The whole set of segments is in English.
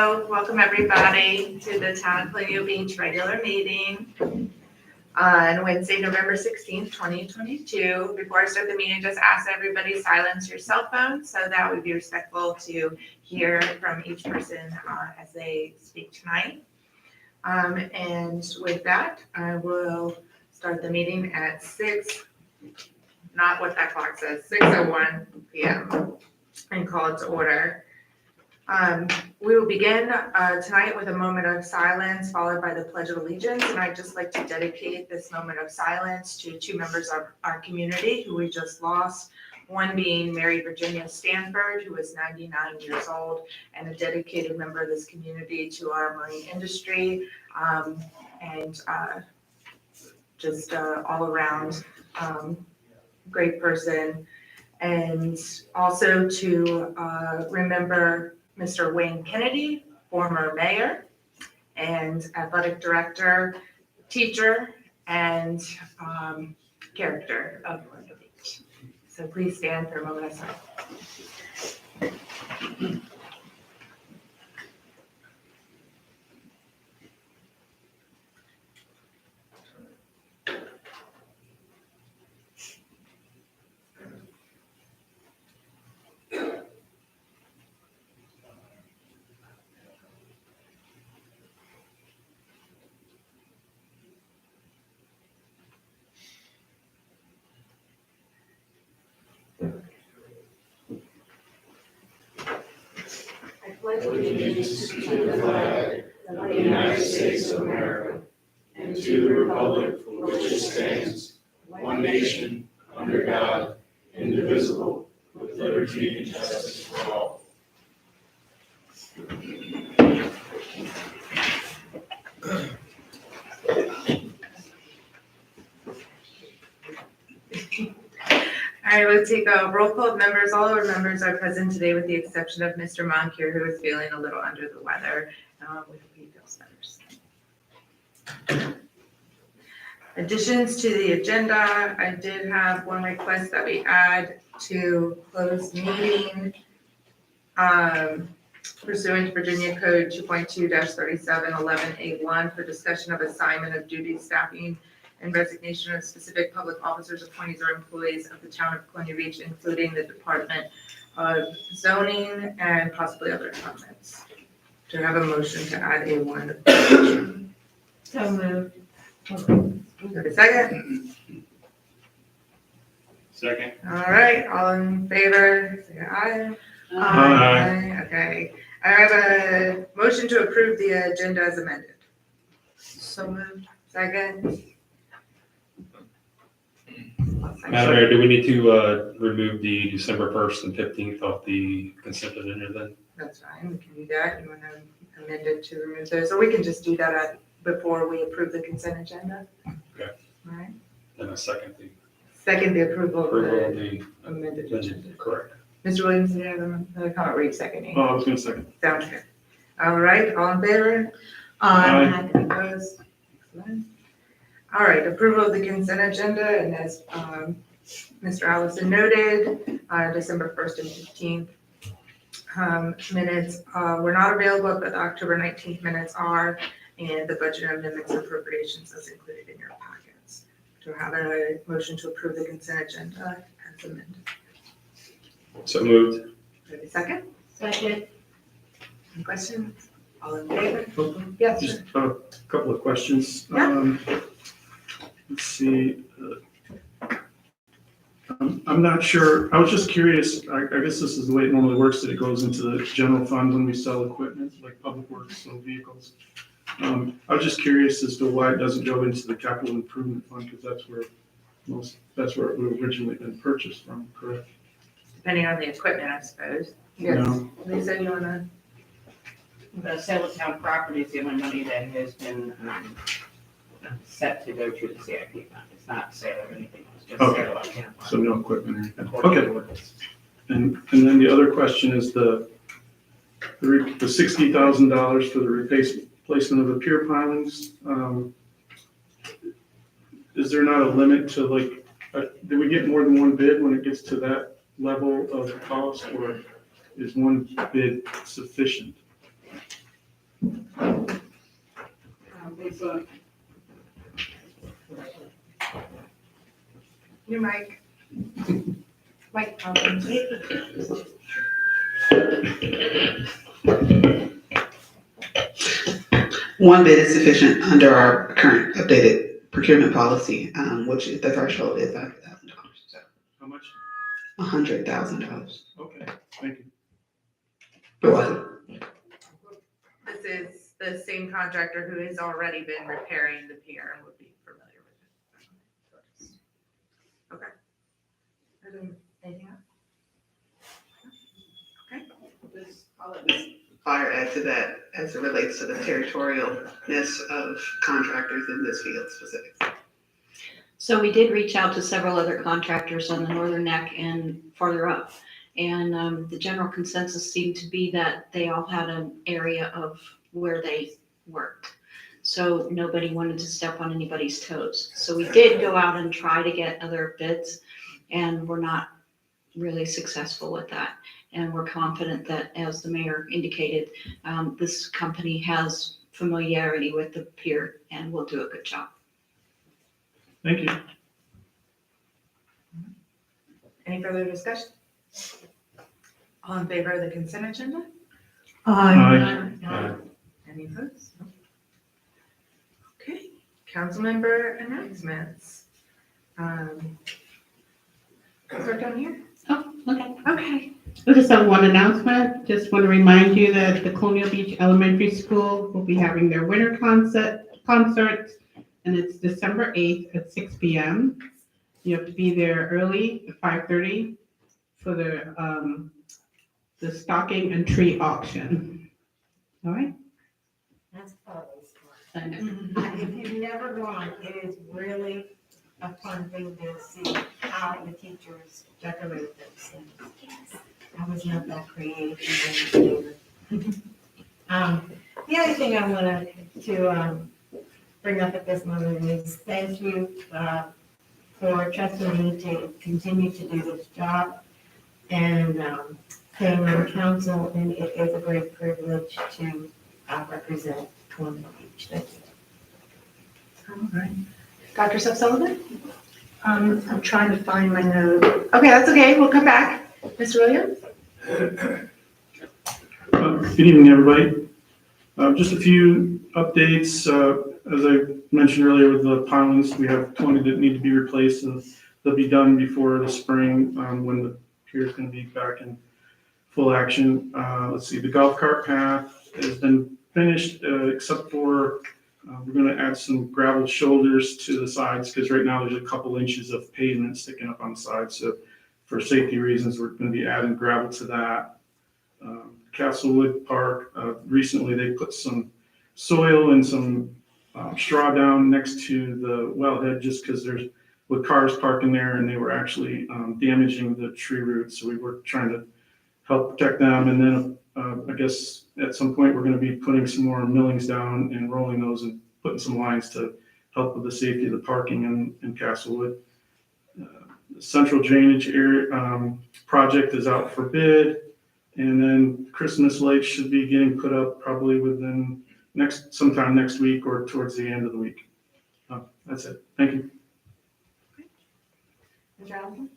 So, welcome everybody to the Town of Colonial Beach regular meeting on Wednesday, November 16th, 2022. Before I start the meeting, just ask everybody silence your cell phone so that we be respectful to hear from each person as they speak tonight. And with that, I will start the meeting at not what that clock says, 6:01 p.m. and call it to order. We will begin tonight with a moment of silence followed by the Pledge of Allegiance. And I'd just like to dedicate this moment of silence to two members of our community who we just lost. One being Mary Virginia Stanford, who is 99 years old and a dedicated member of this community to our marine industry, and just all around great person. And also to remember Mr. Wayne Kennedy, former mayor and athletic director, teacher, and character of Orlando Beach. So please stand for a moment of silence. Allegiance to the flag of the United States of America and to the republic for which it stands, one nation, under God, indivisible, with liberty and justice for all. All right, we'll take a roll call of members. All our members are present today with the exception of Mr. Moncure, who is feeling a little under the weather. We hope he feels better. Additions to the agenda, I did have one request that we add to closed meeting pursuant to Virginia Code 2.2-3711A1 for discussion of assignment of duties, staffing, and resignation of specific public officers, appointees, or employees of the town of Colonial Beach, including the Department of Zoning and possibly other departments. Do I have a motion to add A1? So moved. Have a second? Second. All right, all in favor, say aye. Aye. Okay, I have a motion to approve the agenda as amended. So moved. Second? Madam Mayor, do we need to remove the December 1st and 15th off the consent agenda then? That's fine, we can do that. You want to amend it to remove those, or we can just do that before we approve the consent agenda? Okay. All right, Then a second, the second, the approval of approval of the the amended agenda. agenda, correct. Mr. Williams, do you have another comment? Were you seconding? Oh, I was going to second. Sounds good. All right, all in favor? Aye. Opposed? Excellent. All right, approval of the consent agenda, and as Mr. Allison noted, December 1st and 15th minutes were not available, but the October 19th minutes are, and the budget amendments and appropriations is included in your packets. Do I have a motion to approve the consent agenda as amended? So moved. Do I have a second? Second. Any questions? All in favor? Yes, sir. Just a couple of questions. Yeah. Let's see. I'm not sure. I was just curious. I guess this is the way it normally works, that it goes into the general fund when we sell equipment, like public works, so vehicles. I was just curious as to why it doesn't go into the capital improvement fund, because that's where it would originally been purchased from, correct? Depending on the equipment, I suppose. You Yes. know? Lisa, you wanna? The sale of town property is the only money that has been set to go to the CIP fund. It's not sale of anything, it's just Okay. sale of town So property. no equipment or anything. According Okay. to ordinance. And then the other question is the $60,000 for the replacement of the pier pilings. Is there not a limit to do we get more than one bid when it gets to that level of cost, or is one bid sufficient? Your mic. Mic problem. One bid is sufficient under our current updated procurement policy, which the threshold is $100,000. So How much? $100,000. Okay. Thank you. You're welcome. This is the same contractor who has already been repairing the pier and would be familiar with it. Okay. Anything else? Okay. Fire add to that as it relates to the territorialness of contractors in this field specifically. So we did reach out to several other contractors on the northern neck and farther up. And the general consensus seemed to be that they all had an area of where they worked. So nobody wanted to step on anybody's toes. So we did go out and try to get other bids, and we're not really successful with that. And we're confident that, as the mayor indicated, this company has familiarity with the pier and will do a good job. Thank you. Any further discussion? All in favor of the consent agenda? Aye. Any opposed? No. Okay, council member announcements. Start down here? Oh, okay. Okay. We just have one announcement. Just want to remind you that the Colonial Beach Elementary School will be having their winter concert, and it's December 8th at 6 p.m. You have to be there early at 5:30 for the stocking and tree auction. All right? That's always fun. If you've never gone, it is really a fun thing to see how the teachers decorate those things. I was not that creative. The other thing I wanted to bring up at this moment is thank you for trusting me to continue to do this job and staying on council, and it is a great privilege to represent Colonial Beach. Thank you. All right. Dr. Seth Sullivan? I'm trying to find my note. Okay, that's okay, we'll come back. Mr. Williams? Good evening, everybody. Just a few updates. As I mentioned earlier with the pilings, we have 20 that need to be replaced, and they'll be done before the spring when the pier is going to be back in full action. Let's see, the golf cart path has been finished, except for we're going to add some gravel shoulders to the sides because right now there's a couple inches of pavement sticking up on the side. So for safety reasons, we're going to be adding gravel to that. Castlewood Park, recently they put some soil and some straw down next to the wellhead just because there's with cars parking there and they were actually damaging the tree roots. So we were trying to help protect them. And then I guess at some point we're going to be putting some more millings down and rolling those and putting some lines to help with the safety of the parking in Castlewood. The central drainage area project is out for bid. And then Christmas lights should be getting put up probably within sometime next week or towards the end of the week. That's it. Thank you. Mr. Allison?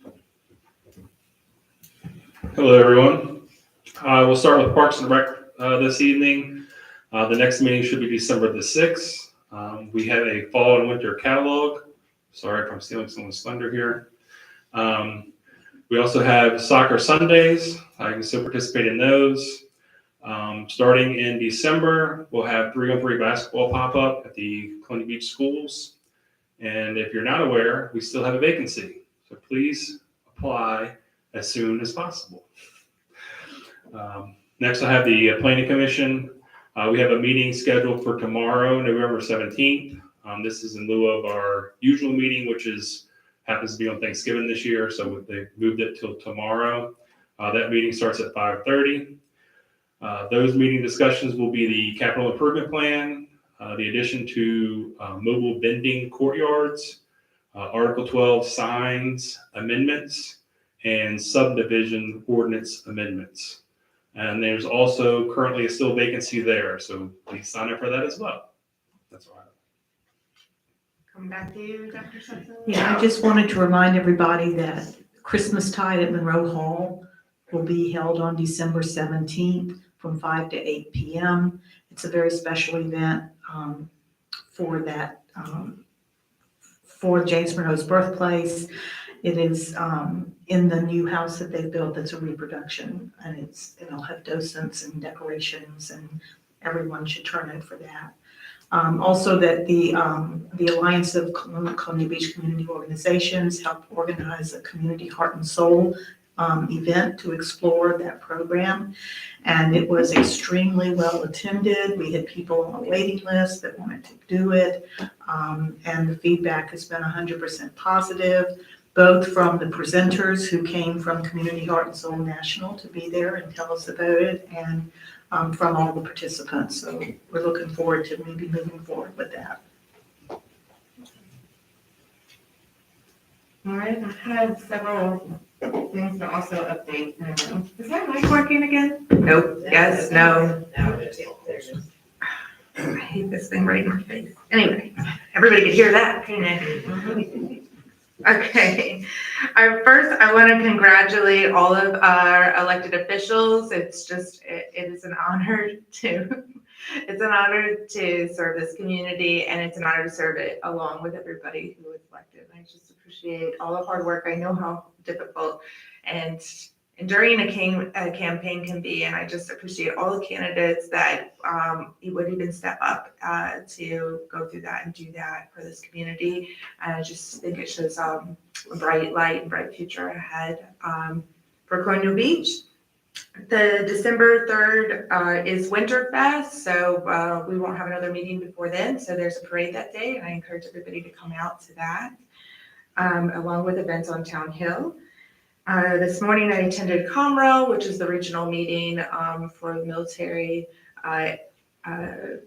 Hello, everyone. We'll start with Parks and Rec this evening. The next meeting should be December the 6th. We have a fall and winter catalog. Sorry if I'm stealing someone's thunder here. We also have soccer Sundays. You can still participate in those. Starting in December, we'll have 3-on-3 basketball pop up at the Colonial Beach schools. And if you're not aware, we still have a vacancy. So please apply as soon as possible. Next, I have the Planning Commission. We have a meeting scheduled for tomorrow, November 17th. This is in lieu of our usual meeting, which happens to be on Thanksgiving this year, so they moved it till tomorrow. That meeting starts at 5:30. Those meeting discussions will be the capital improvement plan, the addition to mobile vending courtyards, Article 12 signs amendments, and subdivision ordinance amendments. And there's also currently still vacancy there, so please sign up for that as well. That's all right. Come back to you, Dr. Sutton. Yeah, I just wanted to remind everybody that Christmas Tide at Monroe Hall will be held on December 17th from 5 to 8 p.m. It's a very special event for James Monroe's birthplace. It is in the new house that they built that's a reproduction, and it'll have docents and decorations, and everyone should turn in for that. Also that the Alliance of Columbia Beach Community Organizations helped organize a Community Heart and Soul event to explore that program. And it was extremely well attended. We had people on a waiting list that wanted to do it. And the feedback has been 100% positive, both from the presenters who came from Community Heart and Soul National to be there and tell us about it, and from all the participants. So we're looking forward to maybe moving forward with that. All right, I have several things to also update. Is that mic working again? Nope, yes, no. No, there it is. I hate this thing right in my face. Anyway, everybody could hear that, couldn't it? Okay. First, I want to congratulate all of our elected officials. It's just, it is an honor to, it's an honor to serve this community, and it's an honor to serve it along with everybody who was elected. I just appreciate all the hard work. I know how difficult and enduring a campaign can be, and I just appreciate all the candidates that would even step up to go through that and do that for this community. And I just think it shows a bright light and bright future ahead for Colonial Beach. The December 3rd is Winterfest, so we won't have another meeting before then. So there's a parade that day, and I encourage everybody to come out to that, along with events on Town Hill. This morning I attended COMRO, which is the regional meeting for the military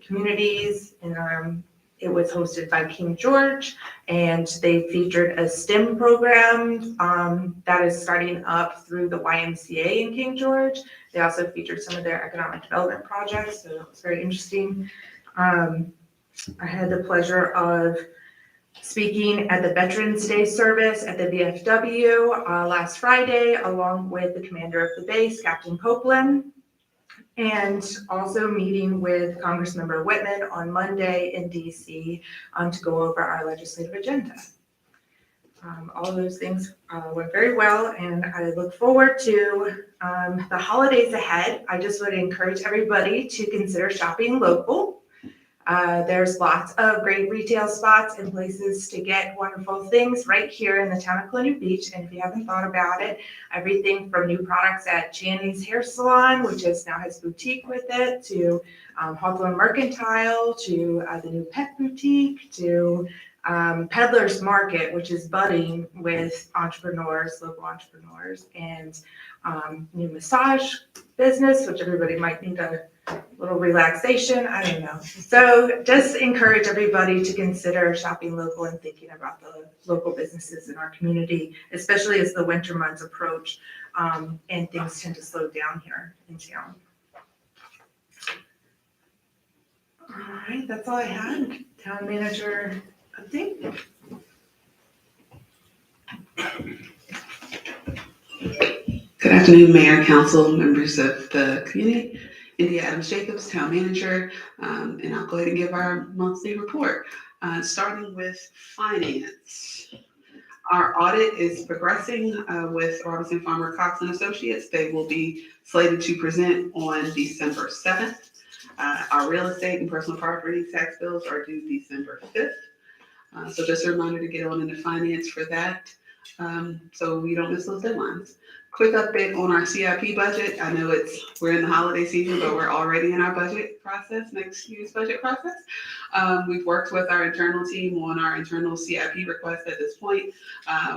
communities, and it was hosted by King George, and they featured a STEM program that is starting up through the YMCA in King George. They also featured some of their economic development projects, so it was very interesting. I had the pleasure of speaking at the Veterans Day service at the VFW last Friday, along with the commander of the base, Captain Copeland, and also meeting with Congressmember Whitman on Monday in DC to go over our legislative agenda. All of those things went very well, and I look forward to the holidays ahead. I just would encourage everybody to consider shopping local. There's lots of great retail spots and places to get wonderful things right here in the town of Colonial Beach. And if you haven't thought about it, everything from new products at Channy's Hair Salon, which now has boutique with it, to Hawthorne Mercantile, to the new pet boutique, to Peddler's Market, which is budding with entrepreneurs, local entrepreneurs, and new massage business, which everybody might need a little relaxation. I don't know. So just encourage everybody to consider shopping local and thinking about the local businesses in our community, especially as the winter months approach and things tend to slow down here in town. All right, that's all I had. Town manager update. Good afternoon, Mayor, Council, members of the community. India Adams-Jacobs, Town Manager, and I'll go ahead and give our monthly report, starting with finance. Our audit is progressing with Robinson Farmer Cox and Associates. They will be slated to present on December 7th. Our real estate and personal property tax bills are due December 5th. So just a reminder to get on into finance for that, so we don't miss those deadlines. Quick update on our CIP budget. I know we're in the holiday season, but we're already in our budget process, next year's budget process. We've worked with our internal team on our internal CIP request at this point,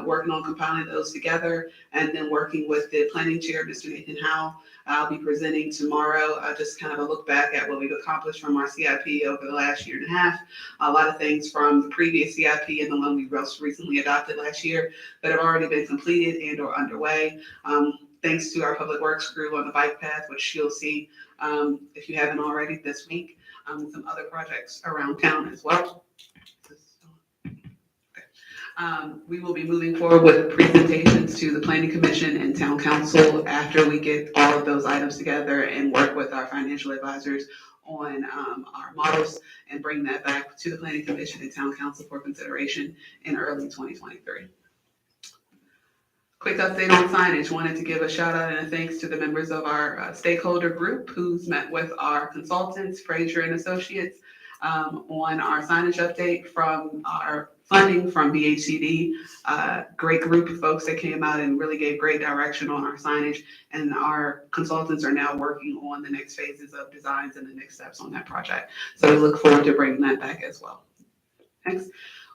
working on compiling those together, and then working with the planning chair, Mr. Nathan Howell. I'll be presenting tomorrow, just kind of a look back at what we've accomplished from our CIP over the last year and a half. A lot of things from the previous CIP and the one we most recently adopted last year that have already been completed and or underway. Thanks to our public works crew on the bike path, which you'll see if you haven't already this week, some other projects around town as well. We will be moving forward with presentations to the Planning Commission and Town Council after we get all of those items together and work with our financial advisors on our models and bring that back to the Planning Commission and Town Council for consideration in early 2023. Quick update on signage. Wanted to give a shout out and a thanks to the members of our stakeholder group who's met with our consultants, Frazier and Associates, on our signage update from our funding from BHCD. Great group of folks that came out and really gave great direction on our signage. And our consultants are now working on the next phases of designs and the next steps on that project. So we look forward to bringing that back as well. Next.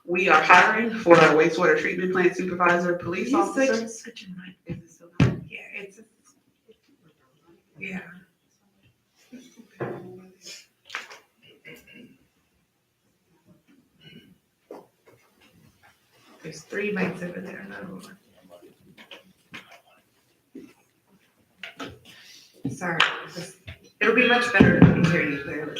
We are hiring for a wastewater treatment plant supervisor, police officer. Switch your mic. Is it still on? Yeah, it's, yeah. There's 3 mics over there, another one. Sorry, it'll be much better if we can hear you clearly.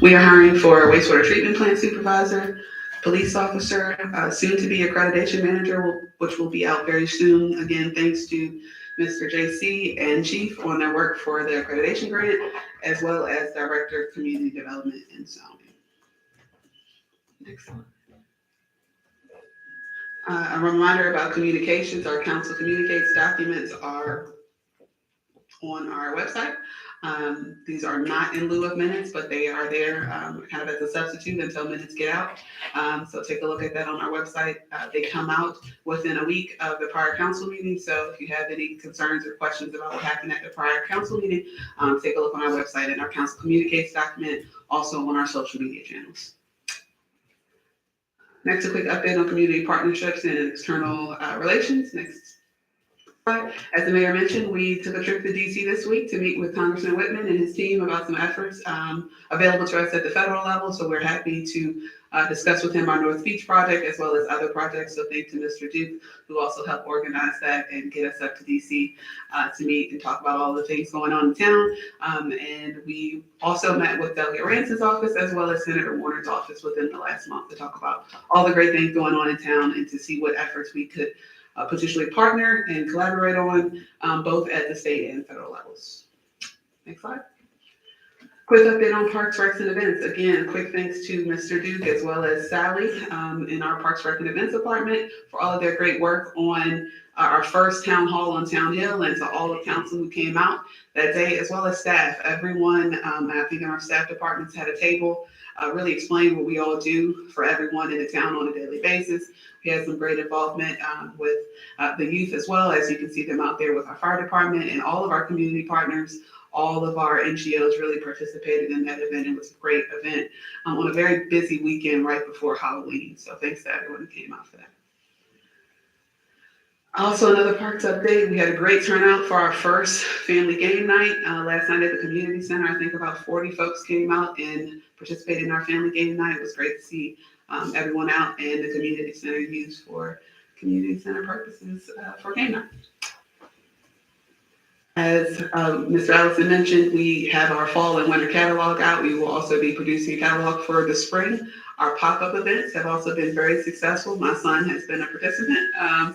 We are hiring for a wastewater treatment plant supervisor, police officer, soon to be accreditation manager, which will be out very soon. Again, thanks to Mr. JC and Chief on their work for the accreditation grant, as well as Director of Community Development and Zoning. Next slide. A reminder about communications. Our council communicates documents are on our website. These are not in lieu of minutes, but they are there kind of as a substitute until minutes get out. So take a look at that on our website. They come out within a week of the prior council meeting. So if you have any concerns or questions about what happened at the prior council meeting, take a look on our website and our council communicates document, also on our social media channels. Next, a quick update on community partnerships and external relations. Next. As the mayor mentioned, we took a trip to DC this week to meet with Congressman Whitman and his team about some efforts available to us at the federal level. So we're happy to discuss with him our North Beach project as well as other projects. So thanks to Mr. Duke, who also helped organize that and get us up to DC to meet and talk about all the things going on in town. And we also met with Delegate Rance's office as well as Senator Warner's office within the last month to talk about all the great things going on in town and to see what efforts we could potentially partner and collaborate on both at the state and federal levels. Next slide. Quick update on Parks, Recs, and Events. Again, quick thanks to Mr. Duke as well as Sally in our Parks, Rec, and Events department for all of their great work on our first town hall on Town Hill, and to all of council who came out that day, as well as staff. Everyone, I think in our staff departments had a table, really explained what we all do for everyone in the town on a daily basis. We had some great involvement with the youth as well, as you can see them out there with our fire department and all of our community partners. All of our NGOs really participated in that event. It was a great event on a very busy weekend right before Halloween. So thanks to everyone who came out for that. Also, another parks update. We had a great turnout for our first family game night last night at the community center. I think about 40 folks came out and participated in our family game night. It was great to see everyone out and the community center used for community center purposes for game night. As Mr. Allison mentioned, we have our fall and winter catalog out. We will also be producing a catalog for the spring. Our pop-up events have also been very successful. My son has been a participant,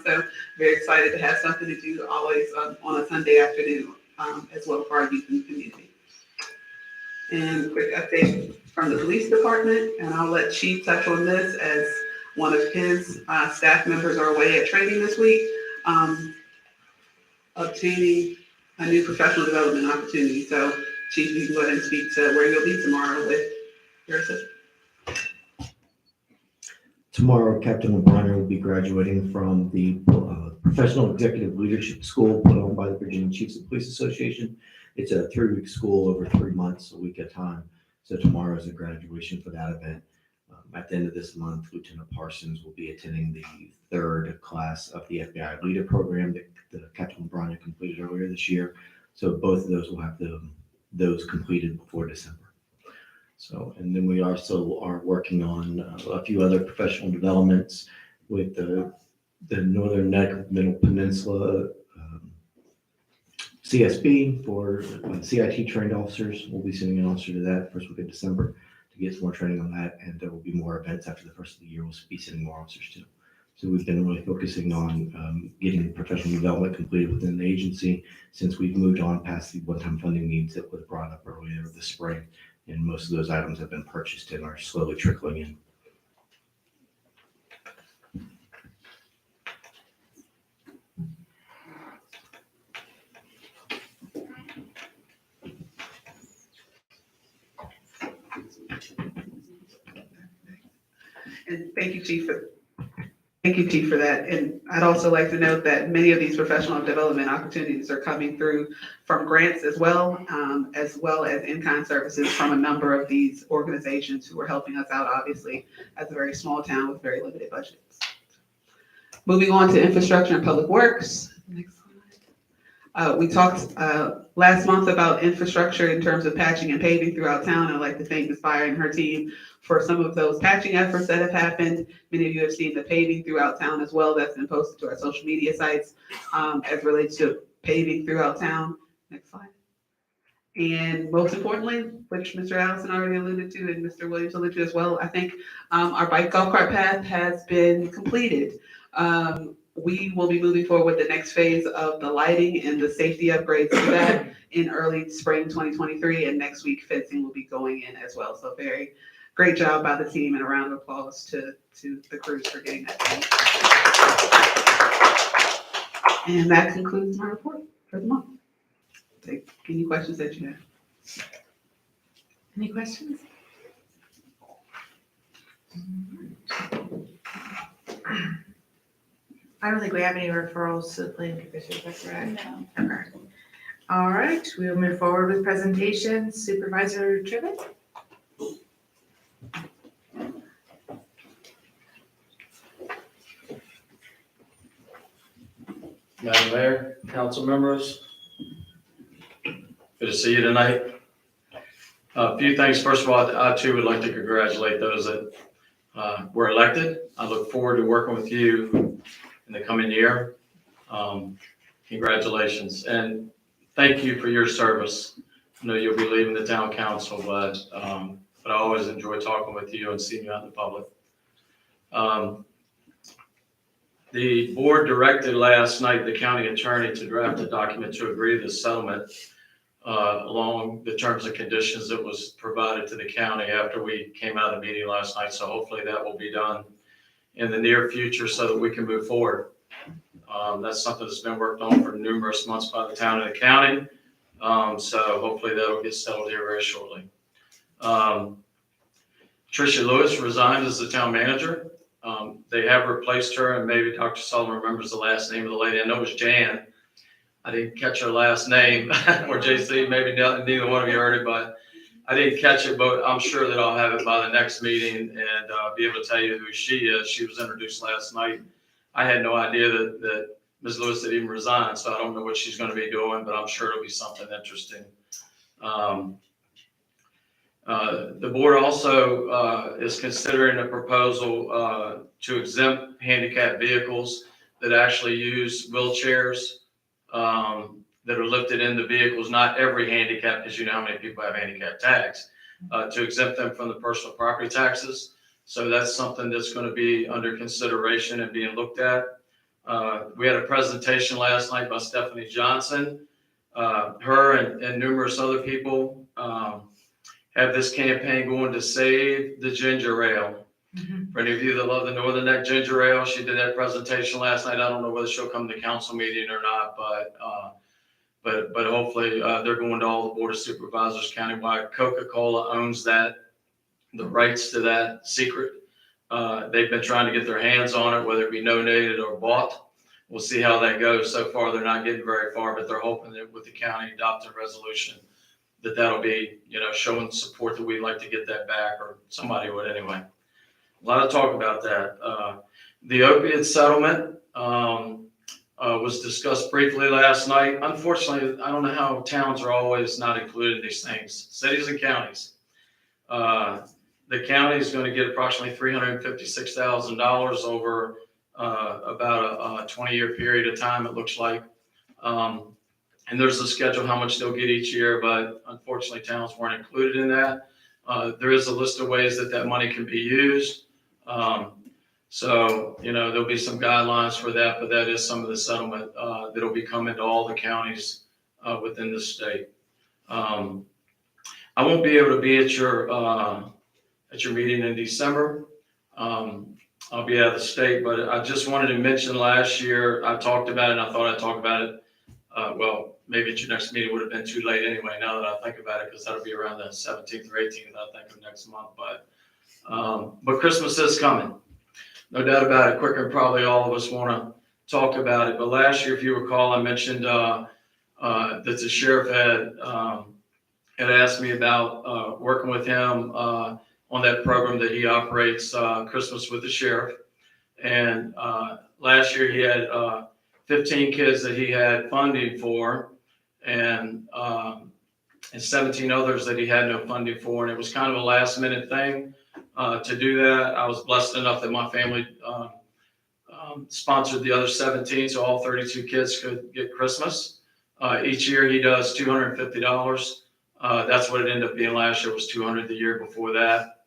so very excited to have something to do always on a Sunday afternoon as well for our youth and community. And a quick update from the police department, and I'll let Chief touch on this as one of his staff members are away at training this week, obtaining a new professional development opportunity. So Chief, you can go ahead and speak to where you'll be tomorrow with your assistant. Tomorrow, Captain O'Brien will be graduating from the Professional Executive Leadership School put on by the Virginia Chiefs of Police Association. It's a 3-week school over 3 months, a week at a time. So tomorrow is a graduation for that event. At the end of this month, Lieutenant Parsons will be attending the 3rd class of the FBI Leader Program that Captain O'Brien completed earlier this year. So both of those will have those completed before December. So, and then we also are working on a few other professional developments with the Northern Neck of Middle Peninsula CSB for CIT trained officers. We'll be sending an officer to that first week of December to get some more training on that, and there will be more events after the first of the year. We'll be sending more officers too. So we've been really focusing on getting professional development completed within the agency since we've moved on past the one-time funding needs that was brought up earlier this spring And most of those items have been purchased and are slowly trickling in. And thank you, Chief, for that. And I'd also like to note that many of these professional development opportunities are coming through from grants as well as in-kind services from a number of these organizations who are helping us out, obviously, as a very small town with very limited budgets. Moving on to infrastructure and public works. Next slide. We talked last month about infrastructure in terms of patching and paving throughout town. I'd like to thank Ms. Fire and her team for some of those patching efforts that have happened. Many of you have seen the paving throughout town as well. That's been posted to our social media sites as relates to paving throughout town. Next slide. And most importantly, which Mr. Allison already alluded to and Mr. Williams alluded to as well, I think our bike golf cart path has been completed. We will be moving forward with the next phase of the lighting and the safety upgrades to that in early spring 2023. And next week, fencing will be going in as well. So very great job by the team and a round of applause to the crews for getting that done. And that concludes my report for the month. Take any questions that you have. Any questions? I don't think we have any referrals to the planning commission, is that correct? No. Okay. All right, we will move forward with presentations. Supervisor Trivett? Madam Mayor, council members, good to see you tonight. A few things. First of all, I too would like to congratulate those that were elected. I look forward to working with you in the coming year. Congratulations and thank you for your service. I know you'll be leaving the town council, but I always enjoy talking with you and seeing you out in the public. The board directed last night the county attorney to draft a document to agree to the settlement along the terms and conditions that was provided to the county after we came out of the meeting last night. So hopefully that will be done in the near future so that we can move forward. That's something that's been worked on for numerous months by the town and the county. So hopefully that'll get settled here very shortly. Tricia Lewis resigned as the town manager. They have replaced her, and maybe Dr. Sullivan remembers the last name of the lady. I know it was Jan. I didn't catch her last name, or JC, maybe neither one of you heard it, but I didn't catch it, but I'm sure that I'll have it by the next meeting and be able to tell you who she is. She was introduced last night. I had no idea that Ms. Lewis had even resigned, so I don't know what she's going to be doing, but I'm sure it'll be something interesting. The board also is considering a proposal to exempt handicapped vehicles that actually use wheelchairs that are lifted in the vehicles. Not every handicap, because you know how many people have handicap tags, to exempt them from the personal property taxes. So that's something that's going to be under consideration and being looked at. We had a presentation last night by Stephanie Johnson. Her and numerous other people have this campaign going to save the ginger ale. For any of you that love the Northern Neck ginger ale, she did that presentation last night. I don't know whether she'll come to council meeting or not, but hopefully they're going to all the board of supervisors countywide. Coca-Cola owns the rights to that secret. They've been trying to get their hands on it, whether it be donated or bought. We'll see how that goes. So far, they're not getting very far, but they're hoping that with the county adopting a resolution, that'll be, showing support that we'd like to get that back, or somebody would anyway. A lot of talk about that. The opiate settlement was discussed briefly last night. Unfortunately, I don't know how towns are always not included in these things. Cities and counties. The county is going to get approximately $356,000 over about a 20-year period of time, it looks like. And there's a schedule how much they'll get each year, but unfortunately towns weren't included in that. There is a list of ways that money can be used. So, there'll be some guidelines for that, but that is some of the settlement that'll be coming to all the counties within the state. I won't be able to be at your meeting in December. I'll be out of the state, but I just wanted to mention last year, I talked about it and I thought I'd talk about it. Well, maybe at your next meeting would have been too late anyway, now that I think about it, because that'll be around the 17th or 18th, I think, of next month. But Christmas is coming. No doubt about it. Quicker than probably all of us want to talk about it. But last year, if you recall, I mentioned that the sheriff had asked me about working with him on that program that he operates, Christmas with the Sheriff. And last year he had 15 kids that he had funding for, and 17 others that he had no funding for. And it was kind of a last minute thing to do that. I was blessed enough that my family sponsored the other 17, so all 32 kids could get Christmas. Each year he does $250. That's what it ended up being last year, was $200 the year before that.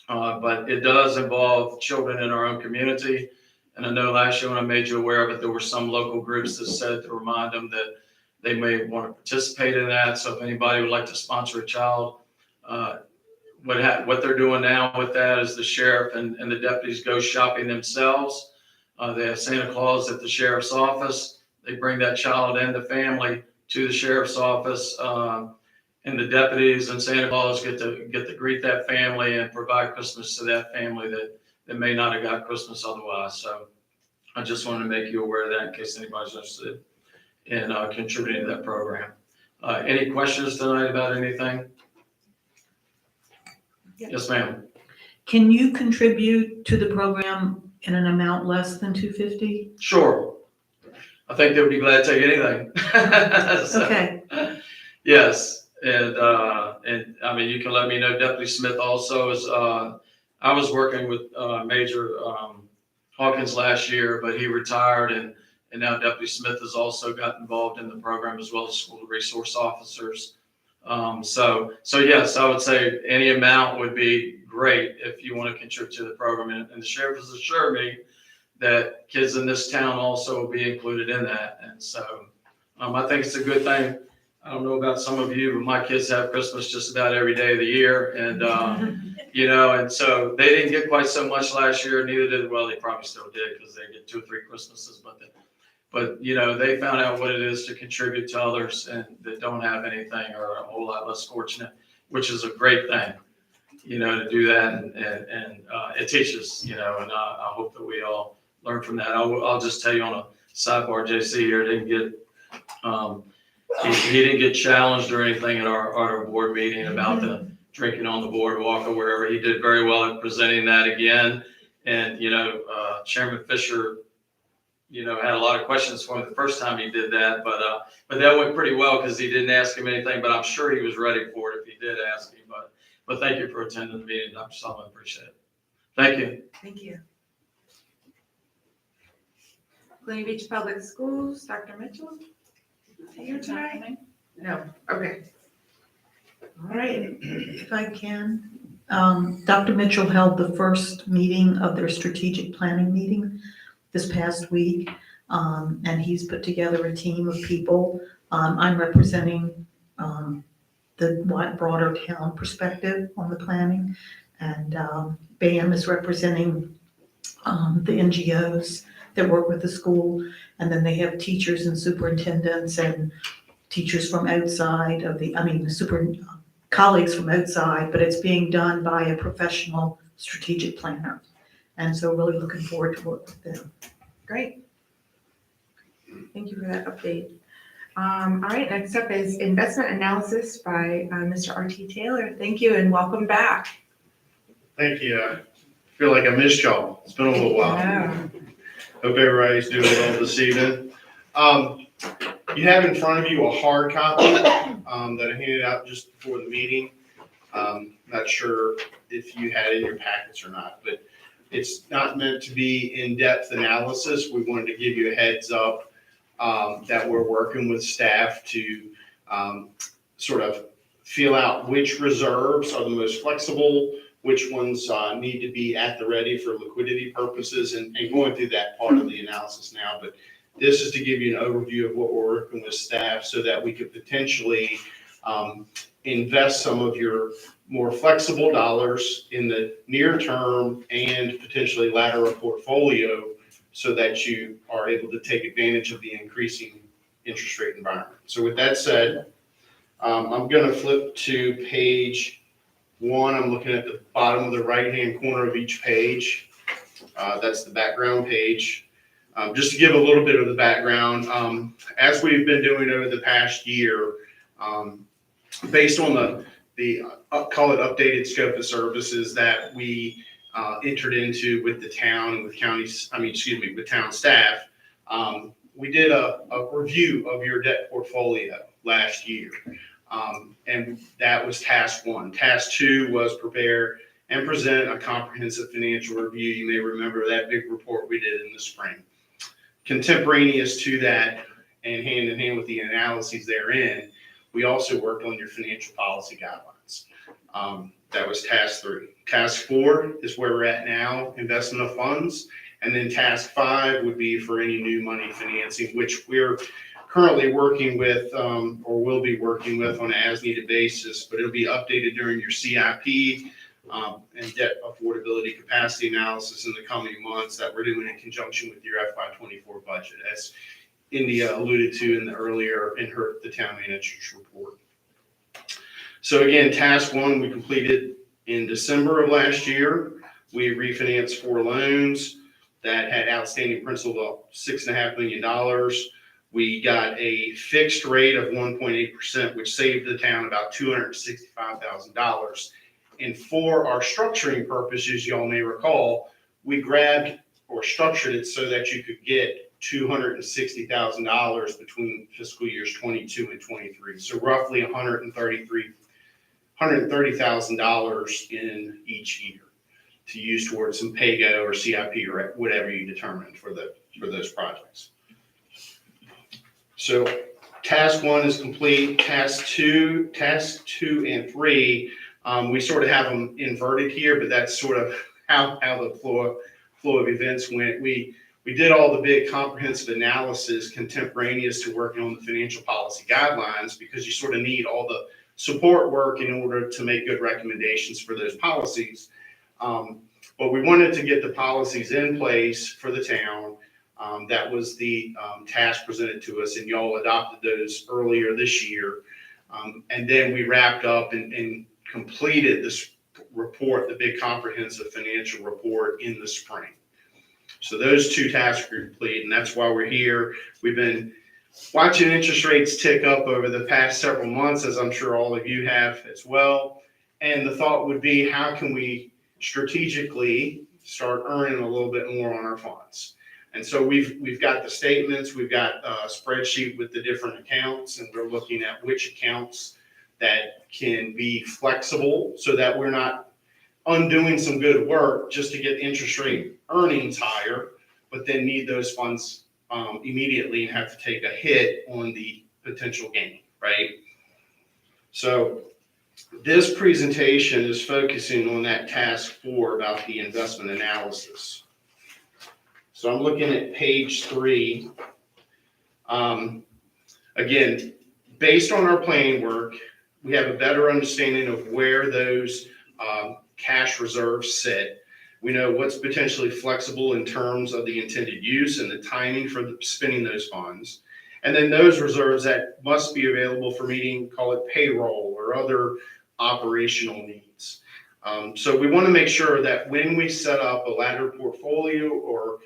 But it does involve children in our own community. And I know last year when I made you aware of it, there were some local groups that said to remind them that they may want to participate in that. So if anybody would like to sponsor a child, what they're doing now with that is the sheriff and the deputies go shopping themselves. They have Santa Claus at the sheriff's office. They bring that child and the family to the sheriff's office. And the deputies and Santa Claus get to greet that family and provide Christmas to that family that may not have got Christmas otherwise. So I just wanted to make you aware of that in case anybody's interested in contributing to that program. Any questions tonight about anything? Yes, ma'am. Can you contribute to the program in an amount less than $250? Sure. I think they would be glad to take anything. So, Okay, yes. And I mean, you can let me know. Deputy Smith also is, I was working with Major Hawkins last year, but he retired, and now Deputy Smith has also got involved in the program, as well as school resource officers. So yes, I would say any amount would be great if you want to contribute to the program. And the sheriff has assured me that kids in this town also will be included in that. And so I think it's a good thing. I don't know about some of you, but my kids have Christmas just about every day of the year. And, and so they didn't get quite so much last year. Neither did, well, they probably still did, because they get 2 or 3 Christmases. But they found out what it is to contribute to others and that don't have anything, or a whole lot less fortunate, which is a great thing, to do that. And it teaches, and I hope that we all learn from that. I'll just tell you on a sidebar, JC here didn't get, he didn't get challenged or anything at our board meeting about the drinking on the boardwalk or wherever. He did very well at presenting that again. And, Chairman Fisher, had a lot of questions for him the first time he did that, but that went pretty well because he didn't ask him anything, but I'm sure he was ready for it if he did ask him. But thank you for attending the meeting, Dr. Sullivan. Appreciate it. Thank you. Thank you. Colonial Beach Public Schools, Dr. Mitchell? Here tonight? No, okay. all right, if I can. Dr. Mitchell held the first meeting of their strategic planning meeting this past week, and he's put together a team of people. I'm representing the broader town perspective on the planning, and BAM is representing the NGOs that work with the school, and then they have teachers and superintendents and teachers from outside of colleagues from outside, but it's being done by a professional strategic planner. And so really looking forward to work with them. Great. Thank you for that update. All right, next up is investment analysis by Mr. R.T. Taylor. Thank you and welcome back. Thank you. I feel like I missed y'all. It's been a little while. Yeah. Hope everybody's doing well this evening. You have in front of you a hard copy that I handed out just before the meeting. Not sure if you had it in your packets or not, but it's not meant to be in-depth analysis. We wanted to give you a heads up that we're working with staff to sort of feel out which reserves are the most flexible, which ones need to be at the ready for liquidity purposes, and going through that part of the analysis now. But this is to give you an overview of what we're working with staff so that we could potentially invest some of your more flexible dollars in the near term and potentially ladder a portfolio so that you are able to take advantage of the increasing interest rate environment. So with that said, I'm going to flip to page 1. I'm looking at the bottom of the right-hand corner of each page. That's the background page. Just to give a little bit of the background, as we've been doing over the past year, based on the call it updated scope of services that we entered into with the town and with with town staff, we did a review of your debt portfolio last year. And that was task 1. Task 2 was prepare and present a comprehensive financial review. You may remember that big report we did in the spring. Contemporaneous to that and hand in hand with the analyses therein, we also worked on your financial policy guidelines. That was task 3. Task 4 is where we're at now, investment of funds. And then task 5 would be for any new money financing, which we're currently working with or will be working with on an as-needed basis, but it'll be updated during your CIP and debt affordability capacity analysis in the coming months that we're doing in conjunction with your FY24 budget, as India alluded to in the town manager's report. So again, task 1 we completed in December of last year. We refinanced 4 loans that had outstanding principal of $6.5 million. We got a fixed rate of 1.8%, which saved the town about $265,000. And for our structuring purposes, y'all may recall, we grabbed or structured it so that you could get $260,000 between fiscal years 22 and 23. So roughly $130,000 in each year to use towards some PAYGO or CIP or whatever you determined for those projects. So task 1 is complete. Task 2 and 3, we sort of have them inverted here, but that's sort of how the flow of events went. We did all the big comprehensive analysis contemporaneous to working on the financial policy guidelines, because you sort of need all the support work in order to make good recommendations for those policies. But we wanted to get the policies in place for the town. That was the task presented to us, and y'all adopted those earlier this year. And then we wrapped up and completed this report, the big comprehensive financial report, in the spring. So those 2 tasks were complete, and that's why we're here. We've been watching interest rates tick up over the past several months, as I'm sure all of you have as well. And the thought would be, how can we strategically start earning a little bit more on our funds? And so we've got the statements, we've got a spreadsheet with the different accounts, and we're looking at which accounts that can be flexible so that we're not undoing some good work just to get interest rate earnings higher, but then need those funds immediately and have to take a hit on the potential gain, right? So this presentation is focusing on that task 4 about the investment analysis. So I'm looking at page 3. Again, based on our planning work, we have a better understanding of where those cash reserves sit. We know what's potentially flexible in terms of the intended use and the timing for spending those funds. And then those reserves that must be available for meeting, call it payroll or other operational needs. So we want to make sure that when we set up a ladder portfolio, or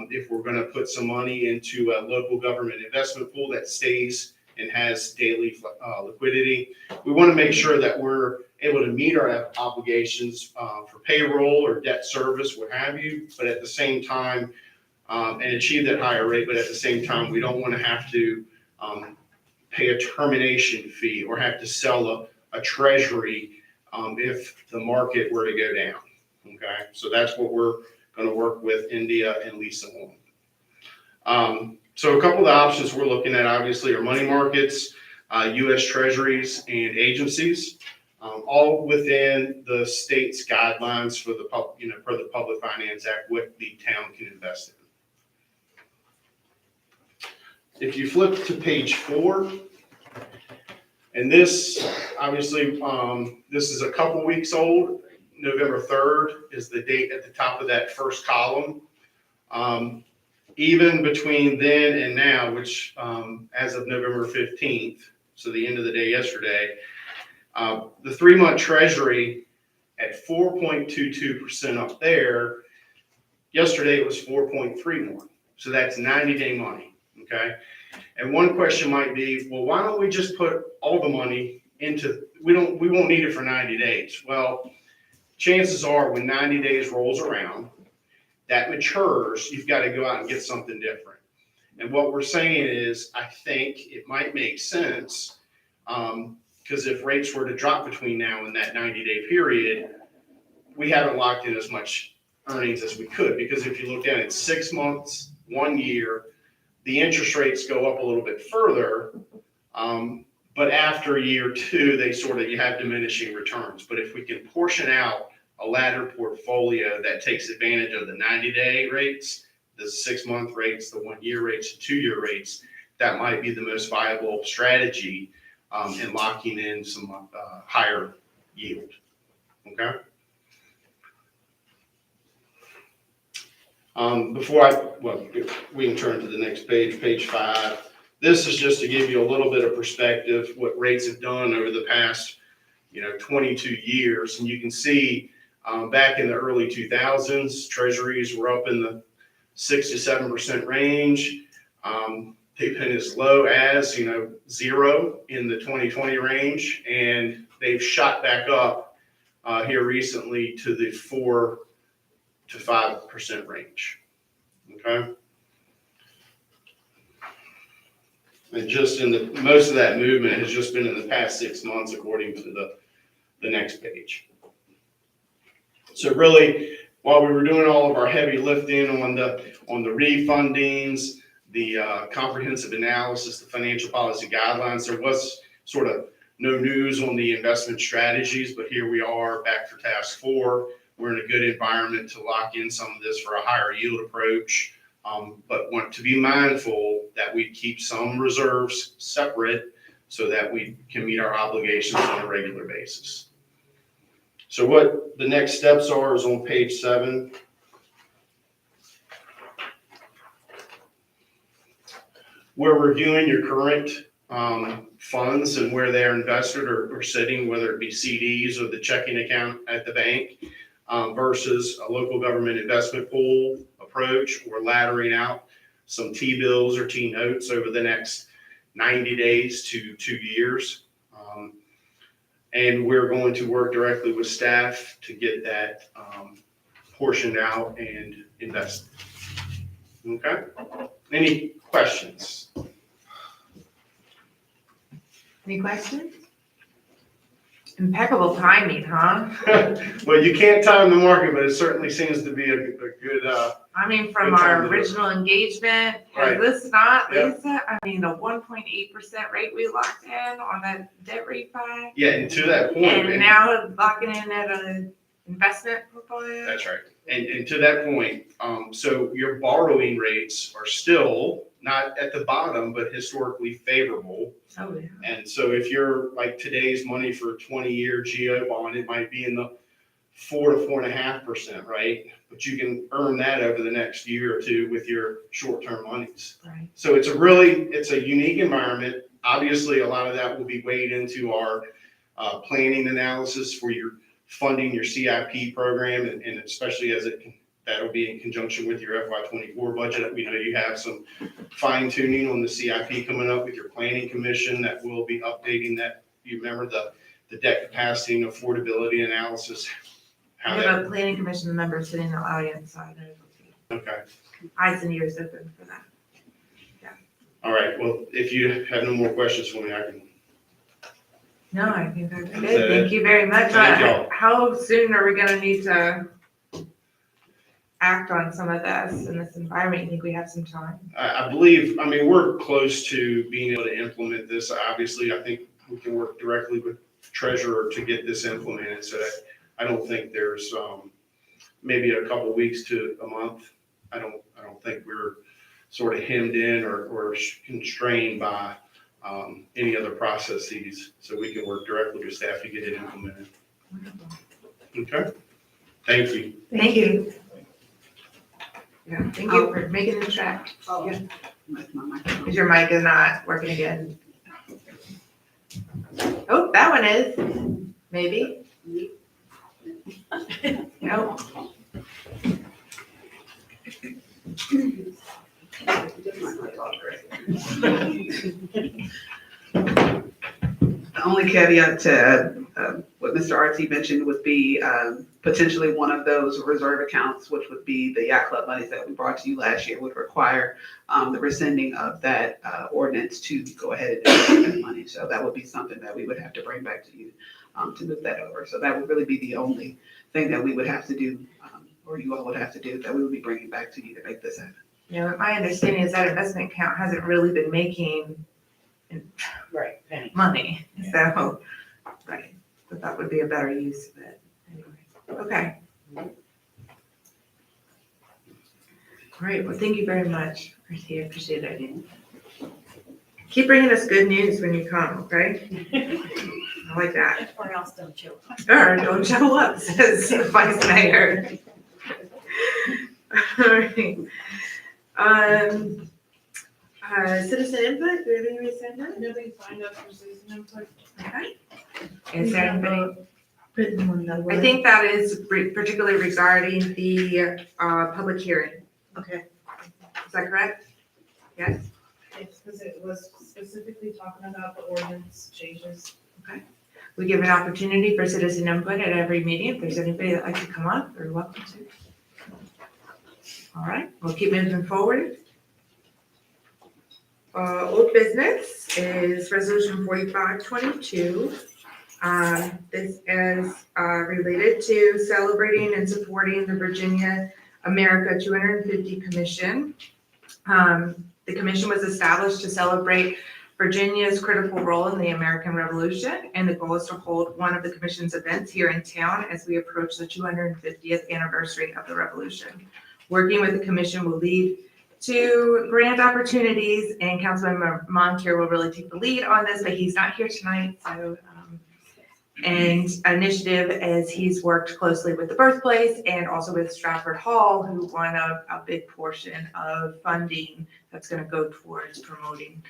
if we're going to put some money into a local government investment pool that stays and has daily liquidity, we want to make sure that we're able to meet our obligations for payroll or debt service, what have you, but at the same time, and achieve that higher rate, but at the same time, we don't want to have to pay a termination fee or have to sell a treasury if the market were to go down. Okay, so that's what we're going to work with India and Lisa on. So a couple of the options we're looking at, obviously, are money markets, U.S. treasuries, and agencies, all within the state's guidelines for the Public Finance Act, what the town can invest in. If you flip to page 4, And this, obviously, this is a couple weeks old. November 3rd is the date at the top of that first column. Even between then and now, which as of November 15th, so the end of the day yesterday, the 3-month treasury at 4.22% up there, yesterday it was 4.31. So that's 90-day money, okay? And one question might be, well, why don't we just put all the money into, we won't need it for 90 days. Well, chances are when 90 days rolls around, that matures, you've got to go out and get something different. And what we're saying is, I think it might make sense, because if rates were to drop between now and that 90-day period, we haven't locked in as much earnings as we could. Because if you look down at 6 months, 1 year, the interest rates go up a little bit further. But after year 2, you have diminishing returns. But if we can portion out a ladder portfolio that takes advantage of the 90-day rates, the 6-month rates, the 1-year rates, the 2-year rates, that might be the most viable strategy in locking in some higher yield. Okay. We can turn to the next page, page 5. This is just to give you a little bit of perspective what rates have done over the past, 22 years, and you can see. Back in the early 2000s, treasuries were up in the 6 to 7% range. They've been as low as, 0 in the 2020 range, and they've shot back up here recently to the 4 to 5% range. Okay. And just most of that movement has just been in the past 6 months, according to the next page. So really, while we were doing all of our heavy lifting on the refundings, the comprehensive analysis, the financial policy guidelines, there was sort of no news on the investment strategies, but here we are back for task 4. We're in a good environment to lock in some of this for a higher yield approach, but want to be mindful that we keep some reserves separate so that we can meet our obligations on a regular basis. So what the next steps are is on page 7. We're reviewing your current funds and where they're invested or sitting, whether it be CDs or the checking account at the bank, versus a local government investment pool approach, or laddering out some T-bills or T-notes over the next 90 days to 2 years. And we're going to work directly with staff to get that portioned out and invested. Okay? Any questions? Any questions? Impeccable timing, huh? Well, you can't time the market, but it certainly seems to be a good, I mean, from Good time our to do it. original engagement, Right. has this not, Yeah. Lisa? I mean, the 1.8% rate we locked in on that debt refi, yeah, and to that point. and now locking in at an investment portfolio? That's right. And to that point, so your borrowing rates are still not at the bottom, but historically favorable. Oh, yeah. And so if you're like today's money for a 20-year GO bond, it might be in the 4 to 4.5%, right? But you can earn that over the next year or two with your short-term monies. Right. So it's a unique environment. Obviously, a lot of that will be weighed into our planning analysis for your funding your CIP program, and especially as that'll be in conjunction with your FY24 budget. We know you have some fine tuning on the CIP coming up with your planning commission that will be updating that. You remember the debt capacity and affordability analysis. We have a planning commission member sitting in the audience, so I know. Okay. Eyes and ears open for that. All right. Well, if you have no more questions for me, I can. No, I think that's That's good. it. Thank you very much. Thank y'all. How soon are we gonna need to act on some of this in this environment? You think we have some time? I believe, we're close to being able to implement this. Obviously, I think we can work directly with treasurer to get this implemented. So that I don't think there's maybe a couple weeks to a month. I don't think we're sort of hemmed in or constrained by any other processes, so we can work directly with staff to get it implemented. Okay? Thank you. Thank you. Yeah, thank you for making the track. Because your mic is not working again. Oh, that one is, maybe. Nope. The only caveat to what Mr. Artsy mentioned would be potentially one of those reserve accounts, which would be the yacht club monies that we brought to you last year, would require the rescinding of that ordinance to go ahead and spend that money. So that would be something that we would have to bring back to you to move that over. So that would really be the only thing that we would have to do, or you all would have to do, that we would be bringing back to you to make this happen. Yeah, my understanding is that investment account hasn't really been making Right, penny. money, so, right, but that would be a better use of it, anyway, okay. All right, well, thank you very much, Chrissy, I appreciate it. Keep bringing us good news when you come, okay? I like that. Or else don't show up. Or don't show up, says the vice mayor. All right. Citizen input, do we have anybody signed up? Nobody signed up for citizen input. Okay. Is there anybody? Written one though. I think that is particularly regarding the public hearing. Okay. Is that correct? Yes? It's because it was specifically talking about the ordinance changes. We give an opportunity for citizen input at every meeting. If there's anybody that'd like to come up, they're welcome to. All right, we'll keep moving forward. Old business is resolution 4522. This is related to celebrating and supporting the Virginia America 250 Commission. The commission was established to celebrate Virginia's critical role in the American Revolution, and the goal is to hold one of the commission's events here in town as we approach the 250th anniversary of the Revolution. Working with the commission will lead to grant opportunities, and Councilmember Montier will really take the lead on this, but he's not here tonight, so and initiative as he's worked closely with the birthplace and also with Stratford Hall, who won a big portion of funding that's going to go towards promoting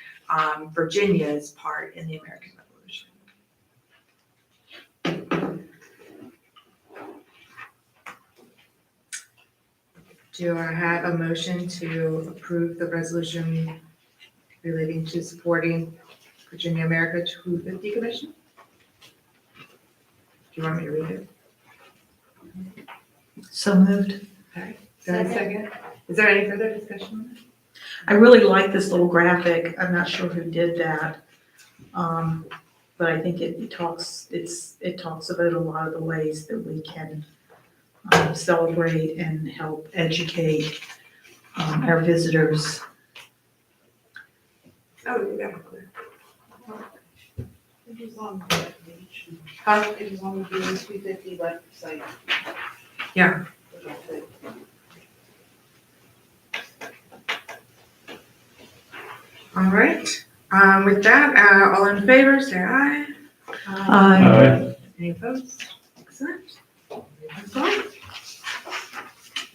Virginia's part in the American Revolution. Do I have a motion to approve the resolution relating to supporting Virginia America 250 Commission? Do you want me to read it? So moved. Okay. Is there a second? Is there any further discussion? I really like this little graphic. I'm not sure who did that. But I think it talks about a lot of the ways that we can celebrate and help educate our visitors. Oh, you got it. It was on the page. Huh? It was on the June 250 website. Yeah. All right. With that, all in favor, say aye. Any opposed? Excellent. Excellent.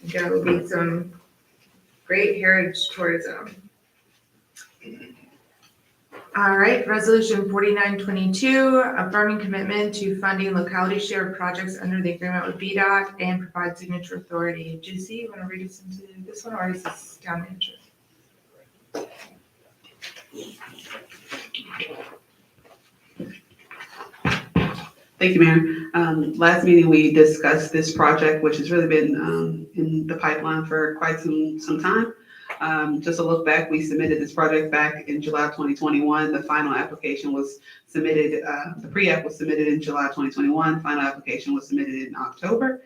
There will be some great heritage tourism. All right, resolution 4922, affirming commitment to funding locality shared projects under the agreement with VDOT and provide signature authority. Juicy, you want to read us into this one, or is this town manager? Thank you, Mayor. Last meeting, we discussed this project, which has really been in the pipeline for quite some time. Just a look back, we submitted this project back in July 2021. The final application was submitted, the pre-app was submitted in July 2021. Final application was submitted in October.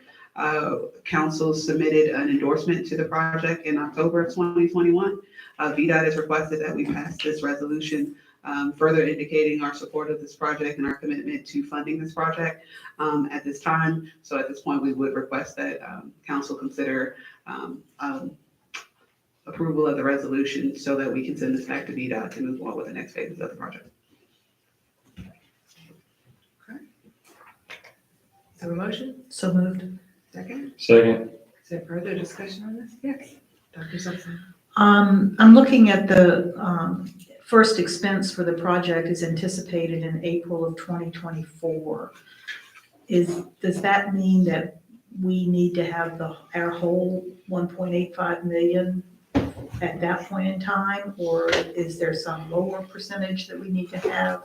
Council submitted an endorsement to the project in October of 2021. VDOT has requested that we pass this resolution, further indicating our support of this project and our commitment to funding this project at this time. So at this point, we would request that council consider approval of the resolution so that we can send this back to VDOT to move on with the next phases of the project. So a motion, So moved. second, Second. is there further discussion on this? Yes, Dr. Simpson. I'm looking at the, first expense for the project is anticipated in April of 2024. Does that mean that we need to have our whole 1.85 million at that point in time? Or is there some lower percentage that we need to have?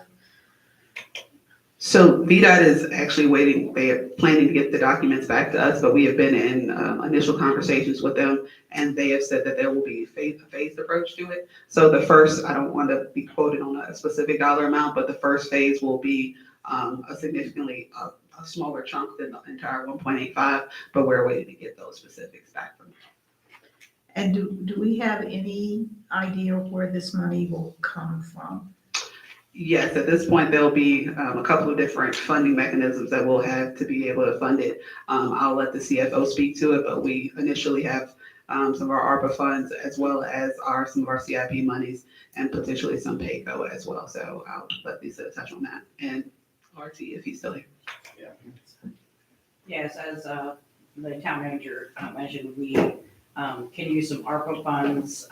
So VDOT is actually waiting, they are planning to get the documents back to us, but we have been in initial conversations with them, and they have said that there will be a phased approach to it. So the first, I don't want to be quoted on a specific dollar amount, but the first phase will be a significantly a smaller chunk than the entire 1.85, but we're waiting to get those specifics back from them. And do we have any idea where this money will come from? Yes, at this point, there'll be a couple of different funding mechanisms that we'll have to be able to fund it. I'll let the CFO speak to it, but we initially have some of our ARPA funds as well as some of our CIP monies and potentially some PAYCO as well. So I'll let Lisa touch on that. And RT, if he's still here. Yes, as the town manager mentioned, we can use some ARPA funds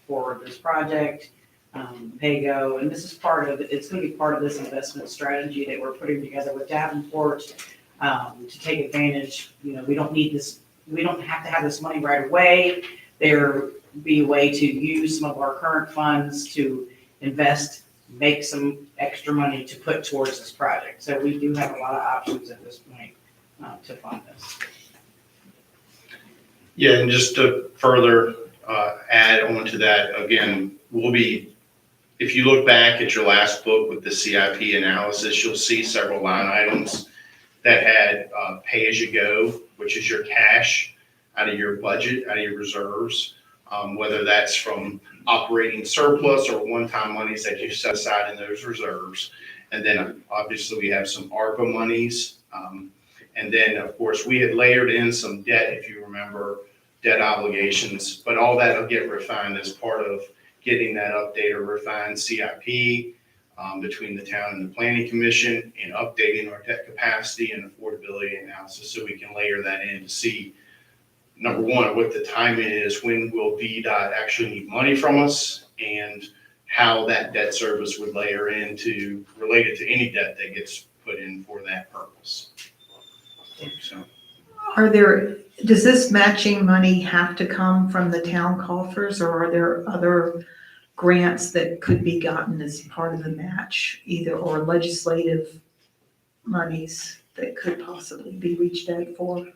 for this project, PAYGO, and this is it's going to be part of this investment strategy that we're putting together with Davenport to take advantage. We don't need this, we don't have to have this money right away. There be a way to use some of our current funds to invest, make some extra money to put towards this project. So we do have a lot of options at this point to fund this. Yeah, and just to further add on to that, again, if you look back at your last book with the CIP analysis, you'll see several line items that had pay-as-you-go, which is your cash out of your budget, out of your reserves, whether that's from operating surplus or one-time monies that you set aside in those reserves. And then obviously we have some ARPA monies. And then, of course, we had layered in some debt, if you remember, debt obligations, but all that will get refined as part of getting that updated, refined CIP between the town and the planning commission, and updating our debt capacity and affordability analysis so we can layer that in to see, number one, what the timing is, when will VDOT actually need money from us, and how that debt service would layer into, related to any debt that gets put in for that purpose. So. Does this matching money have to come from the town coffers, or are there other grants that could be gotten as part of the match, or legislative monies that could possibly be reached out for?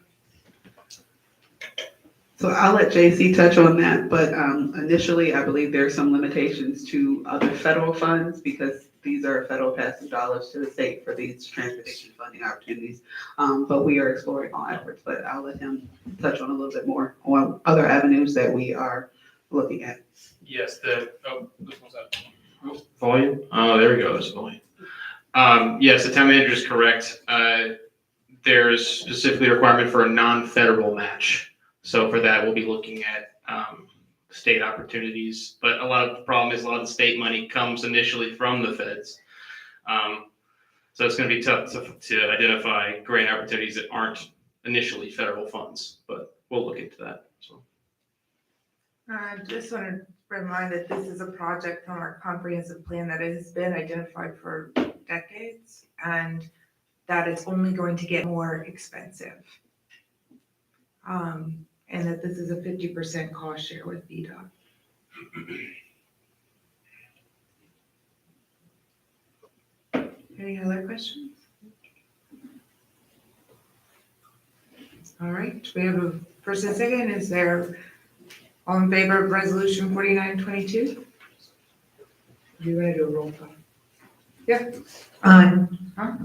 So I'll let JC touch on that, but initially, I believe there are some limitations to other federal funds because these are federal passing dollars to the state for these transportation funding opportunities. But we are exploring all efforts, but I'll let him touch on a little bit more on other avenues that we are looking at. Yes, this one's up. Volume? Oh, there we go, there's volume. Yes, the town manager is correct. There's specifically a requirement for a non-federal match. So for that, we'll be looking at state opportunities, but a lot of the problem is a lot of the state money comes initially from the feds. So it's going to be tough to identify grant opportunities that aren't initially federal funds, but we'll look into that. So. I just want to remind that this is a project from our comprehensive plan that has been identified for decades, and that it's only going to get more expensive. And that this is a 50% cost share with VDOT. Any other questions? All right, we have a first and second. Is there all in favor of resolution 4922? Do you want to do a roll call? Yeah. Aye. Huh?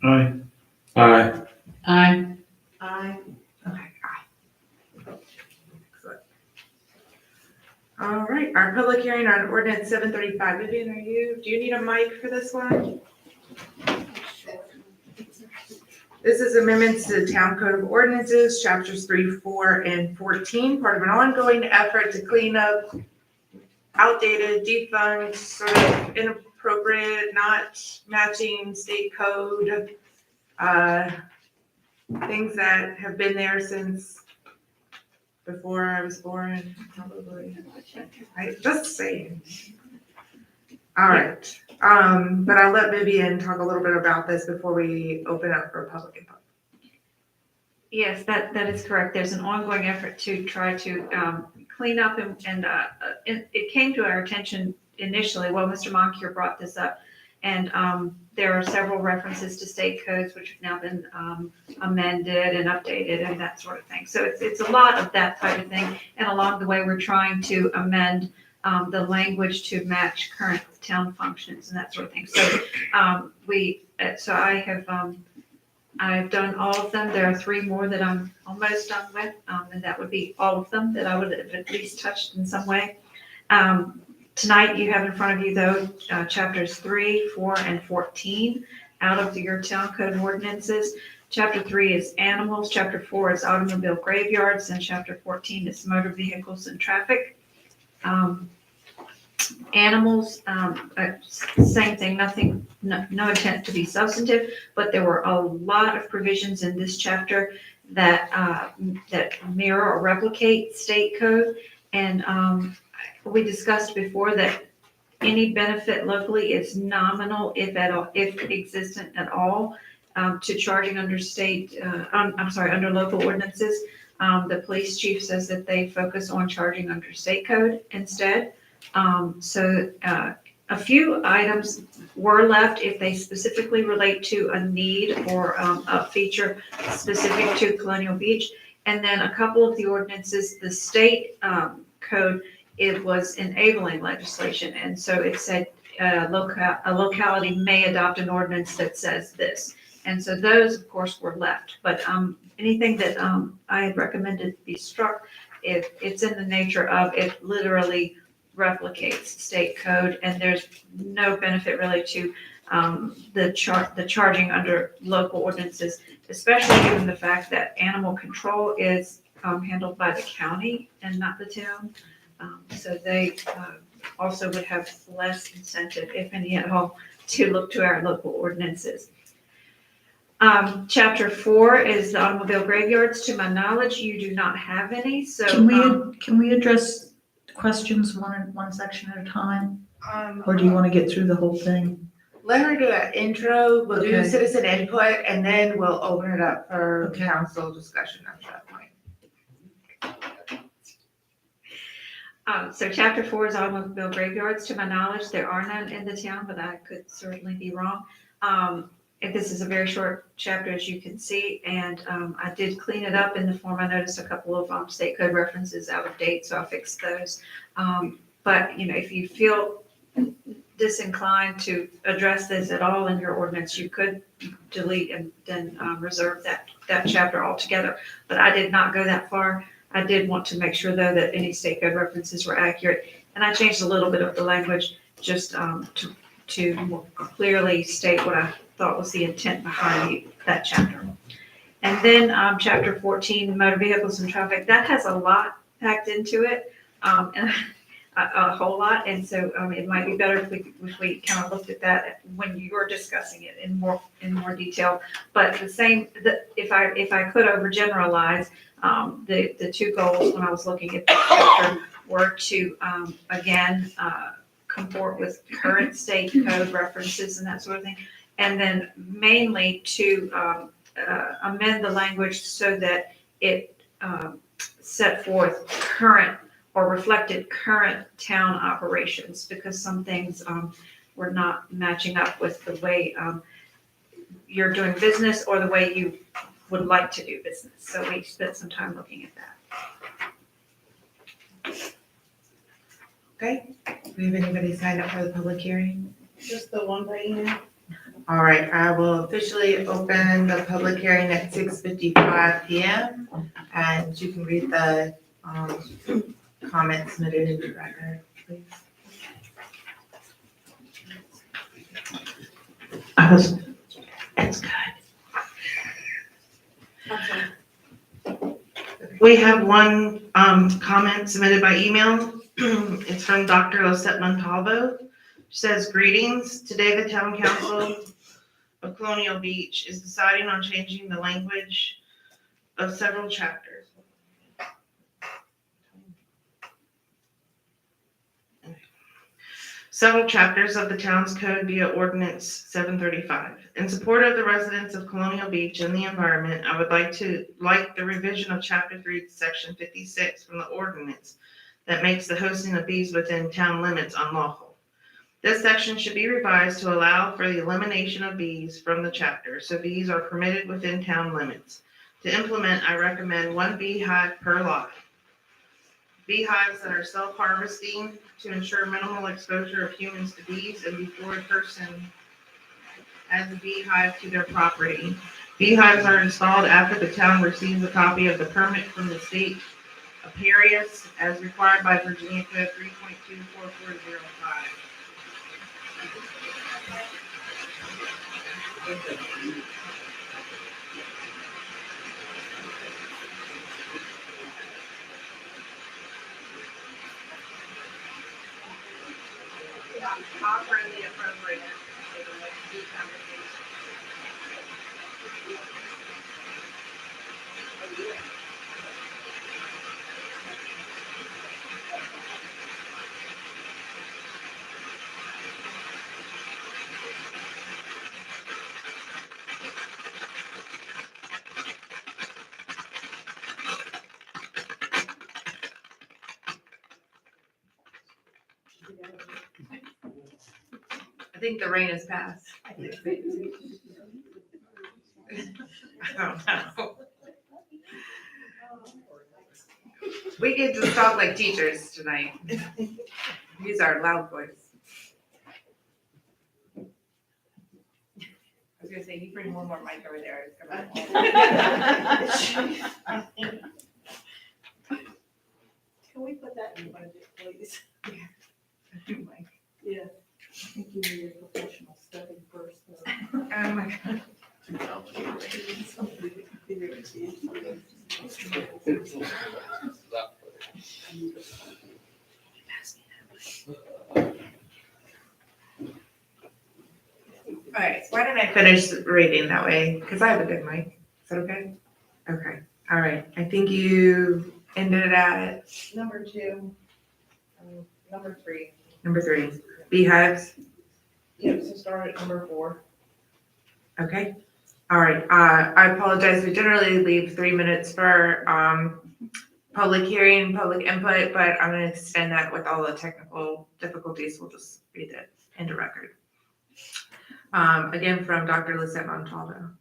Aye. Aye. Aye. Aye. Okay, aye. Excellent. All right, our public hearing on ordinance 735. Vivian, do you need a mic for this one? This is amendments to the Town Code of Ordinances, chapters 3, 4, and 14, part of an ongoing effort to clean up outdated, defunct, sort of inappropriate, not matching state code, things that have been there since before I was born, probably. Right, just saying. All right, but I'll let Vivian talk a little bit about this before we open up for public input. Yes, that is correct. There's an ongoing effort to try to clean up and it came to our attention initially, well, Mr. Moncur brought this up. And there are several references to state codes which have now been amended and updated and that sort of thing. So it's a lot of that type of thing. And along the way, we're trying to amend the language to match current town functions and that sort of thing. So so I've done all of them. There are 3 more that I'm almost done with, and that would be all of them that I would have at least touched in some way. Tonight, you have in front of you, though, chapters 3, 4, and 14 out of your town code ordinances. Chapter 3 is animals, chapter 4 is automobile graveyards, and chapter 14 is motor vehicles and traffic. Animals, same thing, nothing, no intent to be substantive, but there were a lot of provisions in this chapter that mirror or replicate state code. And we discussed before that any benefit locally is nominal, if at all, if existent at all, to charging under under local ordinances. The police chief says that they focus on charging under state code instead. A few items were left if they specifically relate to a need or a feature specific to Colonial Beach. And then a couple of the ordinances, the state code, it was enabling legislation. And so it said a locality may adopt an ordinance that says this. And so those, of course, were left. But anything that I had recommended be struck, if it's in the nature of it literally replicates state code, and there's no benefit really to the charging under local ordinances, especially given the fact that animal control is handled by the county and not the town. So they also would have less incentive, if any at all, to look to our local ordinances. Chapter 4 is the automobile graveyards. To my knowledge, you do not have any, so. Can we address questions one section at a time? Or do you want to get through the whole thing? Let her do an intro, we'll do Okay. citizen input, and then we'll open it up for Okay. council discussion after that point. So chapter 4 is automobile graveyards. To my knowledge, there are none in the town, but I could certainly be wrong. This is a very short chapter, as you can see, and I did clean it up in the form. I noticed a couple of state code references out of date, so I fixed those. But, if you feel disinclined to address this at all in your ordinance, you could delete and then reserve that chapter altogether. But I did not go that far. I did want to make sure, though, that any state code references were accurate. And I changed a little bit of the language just to more clearly state what I thought was the intent behind that chapter. And then chapter 14, motor vehicles and traffic, that has a lot packed into it, and a whole lot. And so it might be better if we kind of looked at that when you were discussing it in more detail. But if I could overgeneralize, the 2 goals when I was looking at the chapter were to again comport with current state code references and that sort of thing, and then mainly to amend the language so that it set forth current or reflected current town operations, because some things were not matching up with the way you're doing business or the way you would like to do business. So we spent some time looking at that. Okay, do we have anybody signed up for the public hearing? Just the one by email? All right, I will officially open the public hearing at 6:55 PM, and you can read the comments submitted into the record, please. It's good. We have one comment submitted by email. It's from Dr. Lisette Montalvo. She says, greetings. Today, the town council of Colonial Beach is deciding on changing the language of several chapters. Several chapters of the town's code via ordinance 735. In support of the residents of Colonial Beach and the environment, I would like the revision of chapter 3, section 56 from the ordinance that makes the hosting of bees within town limits unlawful. This section should be revised to allow for the elimination of bees from the chapter, so bees are permitted within town limits. To implement, I recommend 1 beehive per lot. Beehives that are self-harvesting to ensure minimal exposure of humans to bees and before a person adds a beehive to their property. Beehives are installed after the town receives a copy of the permit from the state Apiarius as required by Virginia Code 3.24405. Offer the appropriate for the next bee conversation. I think the rain has passed. I don't know. We get to talk like teachers tonight. Use our loud voice. I was gonna say, you bring one more mic over there. It's gonna- Can we put that in the budget, please? Mic. Yeah. I think you need your professional study first. Oh my God. All right, why don't I finish reading that way? Because I have a good mic. Is that okay? Okay, all right. I think you ended it at Number 2, number 3. number 3, beehives. Yep, so start at number 4. Okay, all right. I apologize. We generally leave 3 minutes for public hearing, public input, but I'm gonna extend that with all the technical difficulties. We'll just read it into record. Again, from Dr. Lisette Montalvo.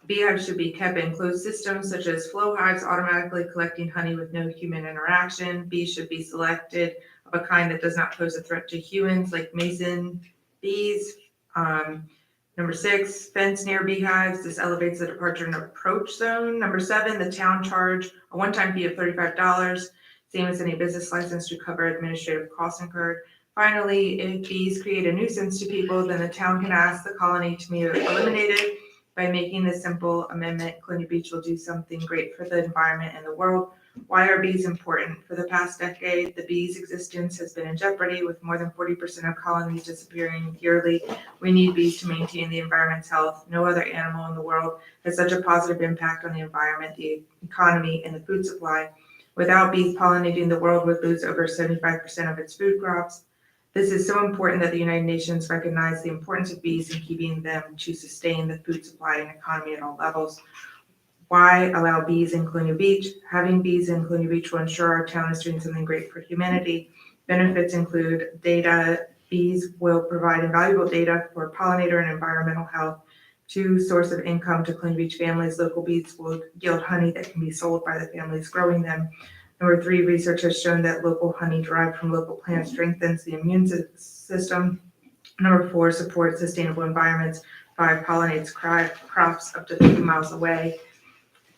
Beehives should be kept in closed systems such as flow hives, automatically collecting honey with no human interaction. Bees should be selected of a kind that does not pose a threat to humans, like mason bees. Number 6, fence near beehives. This elevates the departure and approach zone. Number 7, the town charge a one-time fee of $35, same as any business license to cover administrative costs incurred. Finally, if bees create a nuisance to people, then the town can ask the colony to be eliminated. By making this simple amendment, Colonial Beach will do something great for the environment and the world. Why are bees important? For the past decade, the bees' existence has been in jeopardy, with more than 40% of colonies disappearing yearly. We need bees to maintain the environment's health. No other animal in the world has such a positive impact on the environment, the economy, and the food supply. Without bees pollinating, the world would lose over 75% of its food crops. This is so important that the United Nations recognize the importance of bees in keeping them to sustain the food supply and economy at all levels. Why allow bees in Colonial Beach? Having bees in Colonial Beach will ensure our town is doing something great for humanity. Benefits include data. Bees will provide invaluable data for pollinator and environmental health. 2, source of income to Colonial Beach families. Local bees will yield honey that can be sold by the families growing them. Number 3, research has shown that local honey derived from local plants strengthens the immune system. Number 4, supports sustainable environments. 5, pollinates crops up to 50 miles away.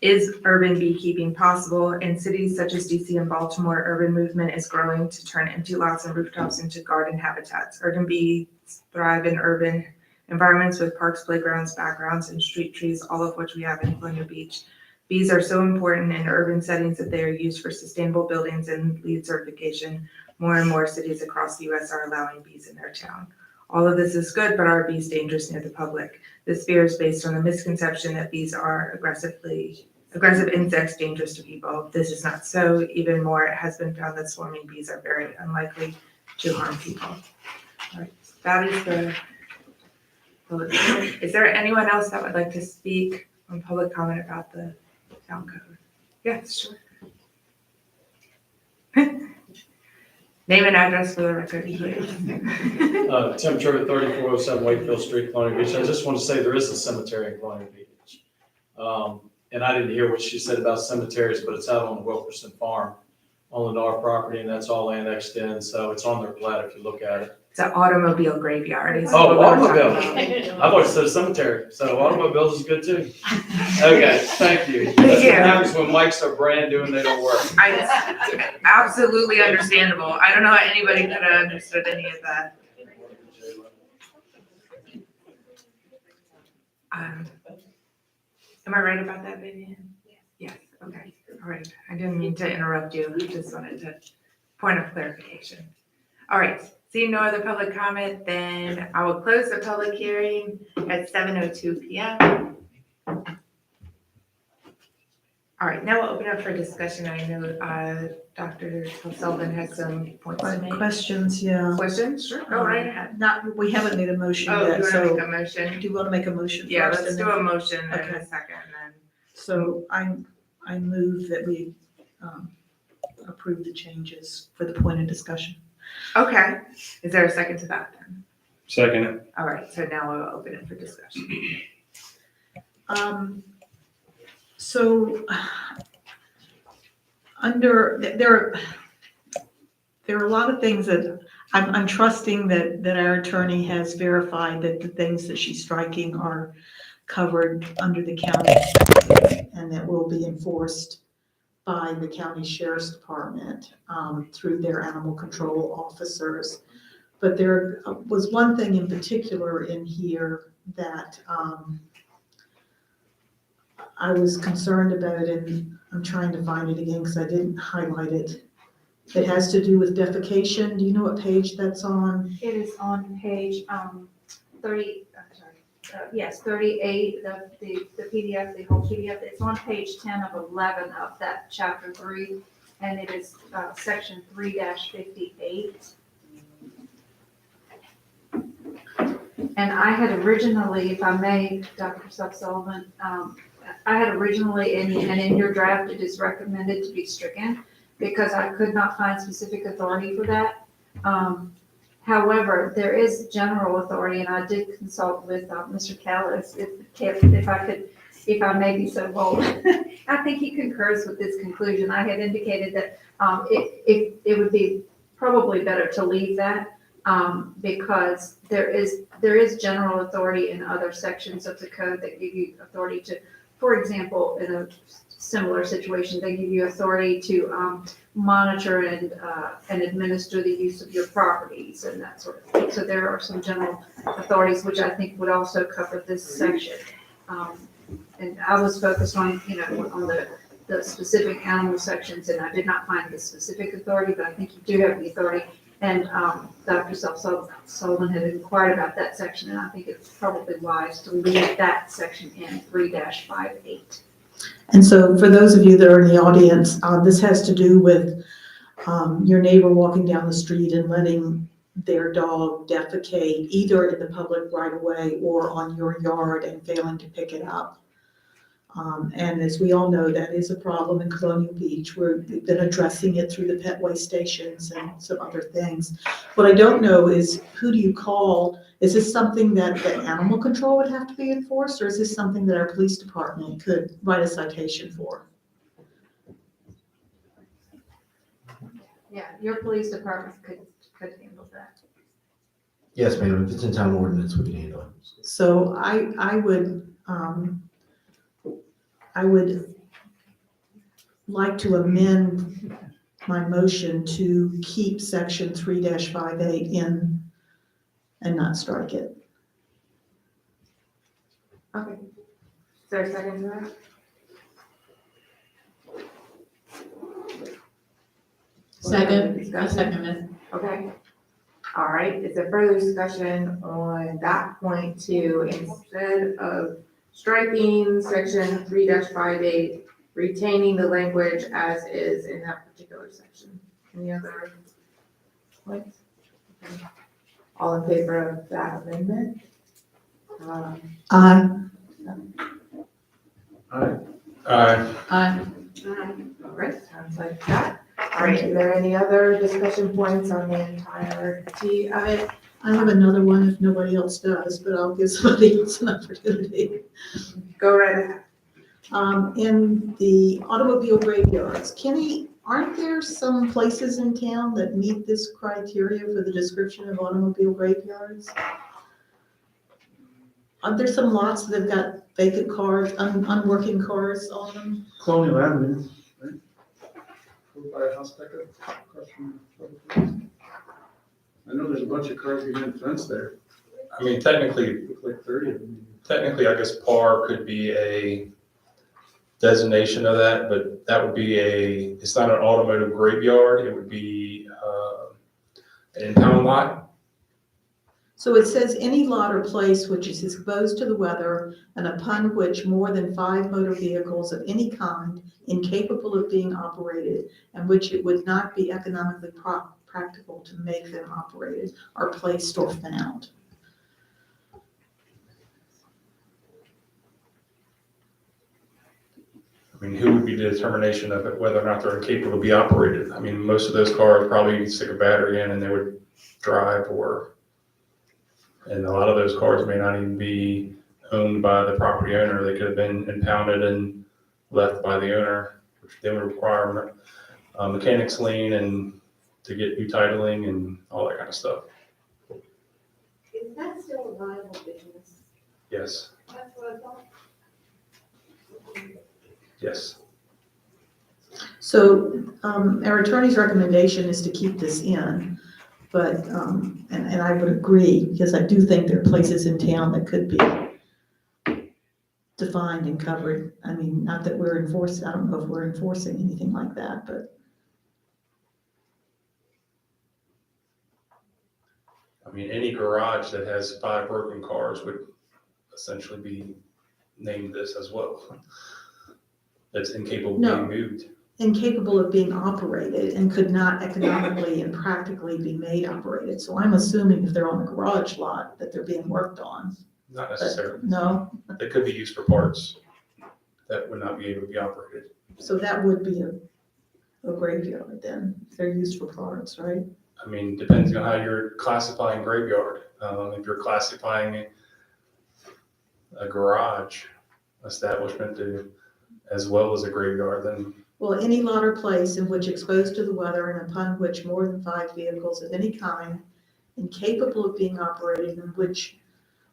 Is urban beekeeping possible? In cities such as DC and Baltimore, urban movement is growing to turn empty lots and rooftops into garden habitats. Urban bees thrive in urban environments with parks, playgrounds, backgrounds, and street trees, all of which we have in Colonial Beach. Bees are so important in urban settings that they are used for sustainable buildings and LEED certification. More and more cities across the U.S. are allowing bees in their town. All of this is good, but are bees dangerous near the public? This fear is based on the misconception that bees are aggressive insects dangerous to people. This is not so. Even more, it has been found that swarming bees are very unlikely to harm people. All right, that is the. Is there anyone else that would like to speak on public comment about the town code? Yes, sure. Name and address for the record, please. Tim Trivet, 3407 Wakefield Street, Colonial Beach. I just want to say there is a cemetery in Colonial Beach. And I didn't hear what she said about cemeteries, but it's out on the Wilkerson Farm on the Lennar property, and that's all annexed in, so it's on their plat if you look at it. It's an automobile graveyard. is Oh, what we're talking automobile. about. I thought it said cemetery, so automobiles is good too. Okay, thank you. That's Thank what you. happens when mics are brand new and they don't work. Absolutely understandable. I don't know how anybody could have understood any of that. Am I right about that, Vivian? Yes, okay, all right. I didn't mean to interrupt you. I just wanted to point of clarification. All right, seeing no other public comment, then I will close the public hearing at 7:02 p.m. All right, now we'll open up for discussion. I know Dr. Sullivan has some points to make. Questions, yeah. Questions? Sure, go right ahead. We haven't made a motion Oh, yet, you want to so make a motion? do you want to make a motion first? Yeah, let's and do then- a motion and Okay. a second, and then. So I move that we approve the changes for the point of discussion. Okay, is there a second to that then? Second. All right, so now we'll open it for discussion. So there are a lot of things that I'm trusting that our attorney has verified that the things that she's striking are covered under the county and that will be enforced by the county sheriff's department through their animal control officers. But there was one thing in particular in here that I was concerned about, and I'm trying to find it again because I didn't highlight it. It has to do with defecation. Do you know what page that's on? It is on page 38, the PDF, the whole PDF. It's on page 10 of 11 of that chapter 3, and it is section 3-58. And I had originally, if I may, Dr. Sullivan, I had originally, and in your draft, it is recommended to be stricken because I could not find specific authority for that. However, there is general authority, and I did consult with Mr. Callis, if I may be so bold. I think he concurs with this conclusion. I had indicated that it would be probably better to leave that because there is general authority in other sections of the code that give you authority to, for example, in a similar situation, they give you authority to monitor and administer the use of your properties and that sort of thing. So there are some general authorities which I think would also cover this section. And I was focused on, on the specific animal sections, and I did not find the specific authority, but I think you do have the authority. And Dr. Sullivan had inquired about that section, and I think it's probably wise to leave that section in 3-58. And so for those of you that are in the audience, this has to do with your neighbor walking down the street and letting their dog defecate either in the public right of way or on your yard and failing to pick it up. And as we all know, that is a problem in Colonial Beach. We've been addressing it through the pet waste stations and some other things. What I don't know is, who do you call? Is this something that the animal control would have to be enforced, or is this something that our police department could write a citation for? Yeah, your police department could handle that. Yes, ma'am, if it's in town ordinance, we can handle it. So I would like to amend my motion to keep section 3-58 in and not strike it. Okay. Is there a second to that? Second, I second it. Okay. All right, is there further discussion on that point too, instead of striking section 3-58, retaining the language as is in that particular section? Any other points? Okay. All in favor of that amendment? Aye. Aye. Aye. All right, sounds like that. All right, is there any other discussion points on the entirety of it? I have another one if nobody else does, but I'll give somebody else an opportunity. Go right ahead. In the automobile graveyards, Kenny, aren't there some places in town that meet this criteria for the description of automobile graveyards? Aren't there some lots that have got vacant cars, unworking cars on them? Colonial Avenue, right? Over by House Decker, across from Public Works. I know there's a bunch of cars behind the fence there, I mean, technically, look like 30 of them. I guess PAR could be a designation of that, but that would be it's not an automotive graveyard, it would be, an impound lot. So it says any lot or place which is exposed to the weather and upon which more than 5 motor vehicles of any kind incapable of being operated and which it would not be economically practical to make them operated are placed or found. I mean, who would be the determination of it, whether or not they're incapable to be operated? I mean, most of those cars probably stick a battery in and they would drive, and a lot of those cars may not even be owned by the property owner. They could have been impounded and left by the owner, which then would require a mechanics lien and to get new titling and all that kind of stuff. Is that still a viable business? Yes, That's what I thought. yes. So our attorney's recommendation is to keep this in, but, and I would agree, because I do think there are places in town that could be defined and covered. I mean, not that we're enforcing, I don't know if we're enforcing anything like that, but. I mean, any garage that has 5 broken cars would essentially be named this as well. That's incapable of No. being moved. Incapable of being operated and could not economically and practically be made operated. So I'm assuming if they're on a garage lot, that they're being worked on. Not But necessarily. no, They could be used for parts that would not be able to be operated. so that would be a graveyard then, if they're used for parts, right? I mean, depending on how you're classifying graveyard. If you're classifying a garage establishment as well as a graveyard, then Well, any lot or place in which exposed to the weather and upon which more than 5 vehicles of any kind incapable of being operated and which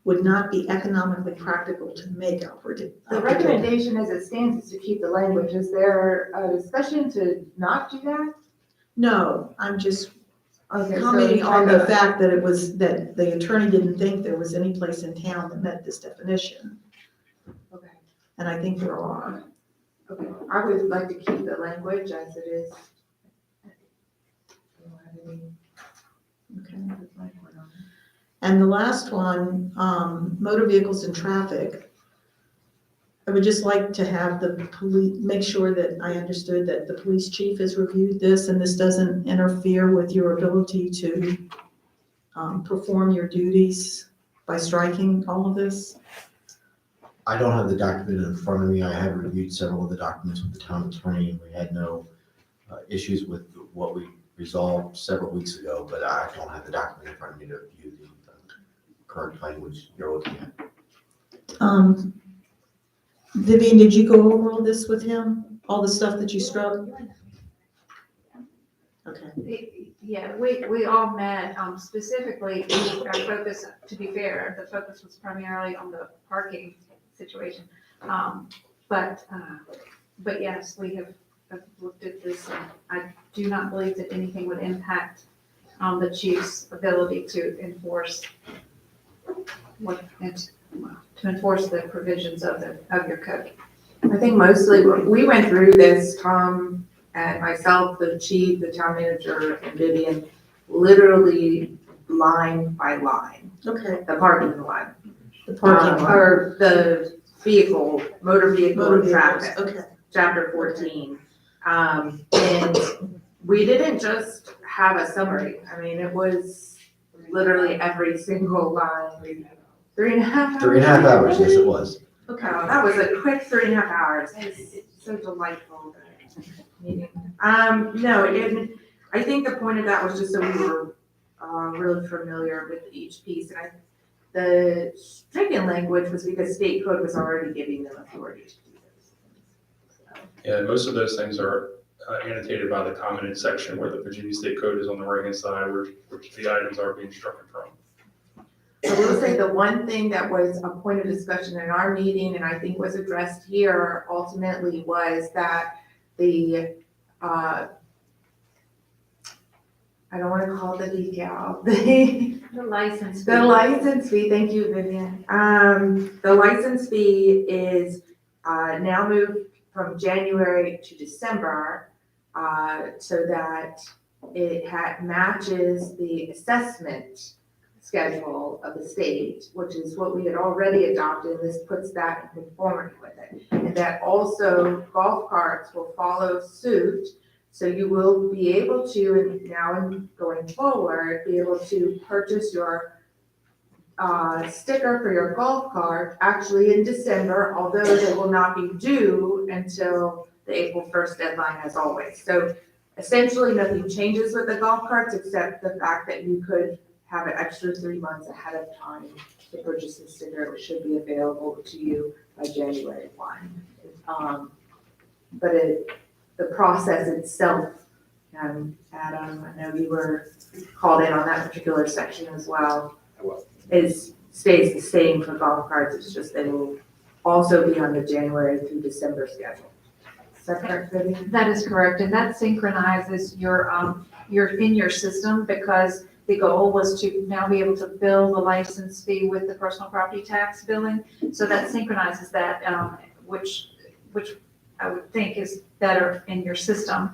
would not be economically practical to make operated. The recommendation as it stands is to keep the language. Is there a discussion to not do that? No, I'm just Okay, so commenting you on kind the of- fact that that the attorney didn't think there was any place in town that met this definition, Okay, and I think there are. okay. I would like to keep the language as it is. Okay. And the last one, motor vehicles and traffic. I would just like to have the police, make sure that I understood that the police chief has reviewed this and this doesn't interfere with your ability to perform your duties by striking all of this. I don't have the document in front of me. I have reviewed several of the documents with the town attorney, and we had no issues with what we resolved several weeks ago, but I don't have the document in front of me to view the current language you're looking at. Vivian, did you go over all this with him? All the stuff that you struck? Okay. Yeah, we all met, specifically, our focus, to be fair, the focus was primarily on the parking situation. But yes, we have looked at this, and I do not believe that anything would impact, the chief's ability to enforce to enforce the provisions of your code. I think mostly, we went through this, Tom and myself, the chief, the town manager, and Vivian, literally line by line, Okay, the parking lot. the parking lot. Or the vehicle, motor vehicle Motor and vehicles, traffic, okay. chapter 14. And we didn't just have a summary, I mean, it was literally every single line. 3.5 hours. 3.5 hours, yes, it was. Okay, well, that was a quick 3.5 hours. It was so delightful meeting. No, it didn't. I think the point of that was just so we were really familiar with each piece. And the stricken language was because state code was already giving them authority to do this. Yeah, most of those things are annotated by the commented section where the Virginia State Code is on the right-hand side, which the items are being struck from. I will say the one thing that was a point of discussion in our meeting, and I think was addressed here ultimately, was that the, I don't want to call it the decal, The license. the license fee, thank you, Vivian. The license fee is now moved from January to December, so that it matches the assessment schedule of the state, which is what we had already adopted. This puts that in conformity with it. And that also golf carts will follow suit. So you will be able to, and now and going forward, be able to purchase your sticker for your golf cart actually in December, although they will not be due until the April 1st deadline as always. So essentially nothing changes with the golf carts except the fact that you could have an extra 3 months ahead of time to purchase the sticker, which should be available to you by January 1. But the process itself, Adam, I know you were called in on that particular section as well, stays the same for golf carts. It's just they will also be on the January through December schedule. Is that correct, Vivian? That is correct, and that synchronizes your in your system, because the goal was to now be able to bill the license fee with the personal property tax billing. So that synchronizes that, which I would think is better in your system,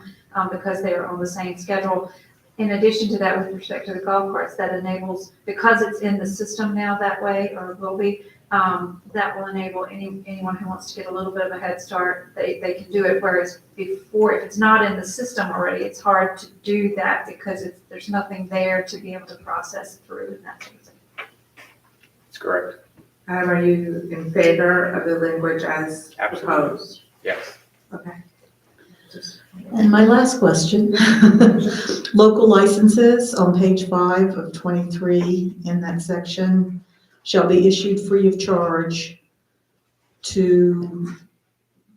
because they are on the same schedule. In addition to that, with respect to the golf carts, that enables, because it's in the system now that way, or will be, that will enable anyone who wants to get a little bit of a head start, they can do it. Whereas before, if it's not in the system already, it's hard to do that because there's nothing there to be able to process through and that sort of thing. That's correct. Are you in favor of the language as proposed? Yes. Okay. And my last question, local licenses on page 5 of 23 in that section shall be issued free of charge to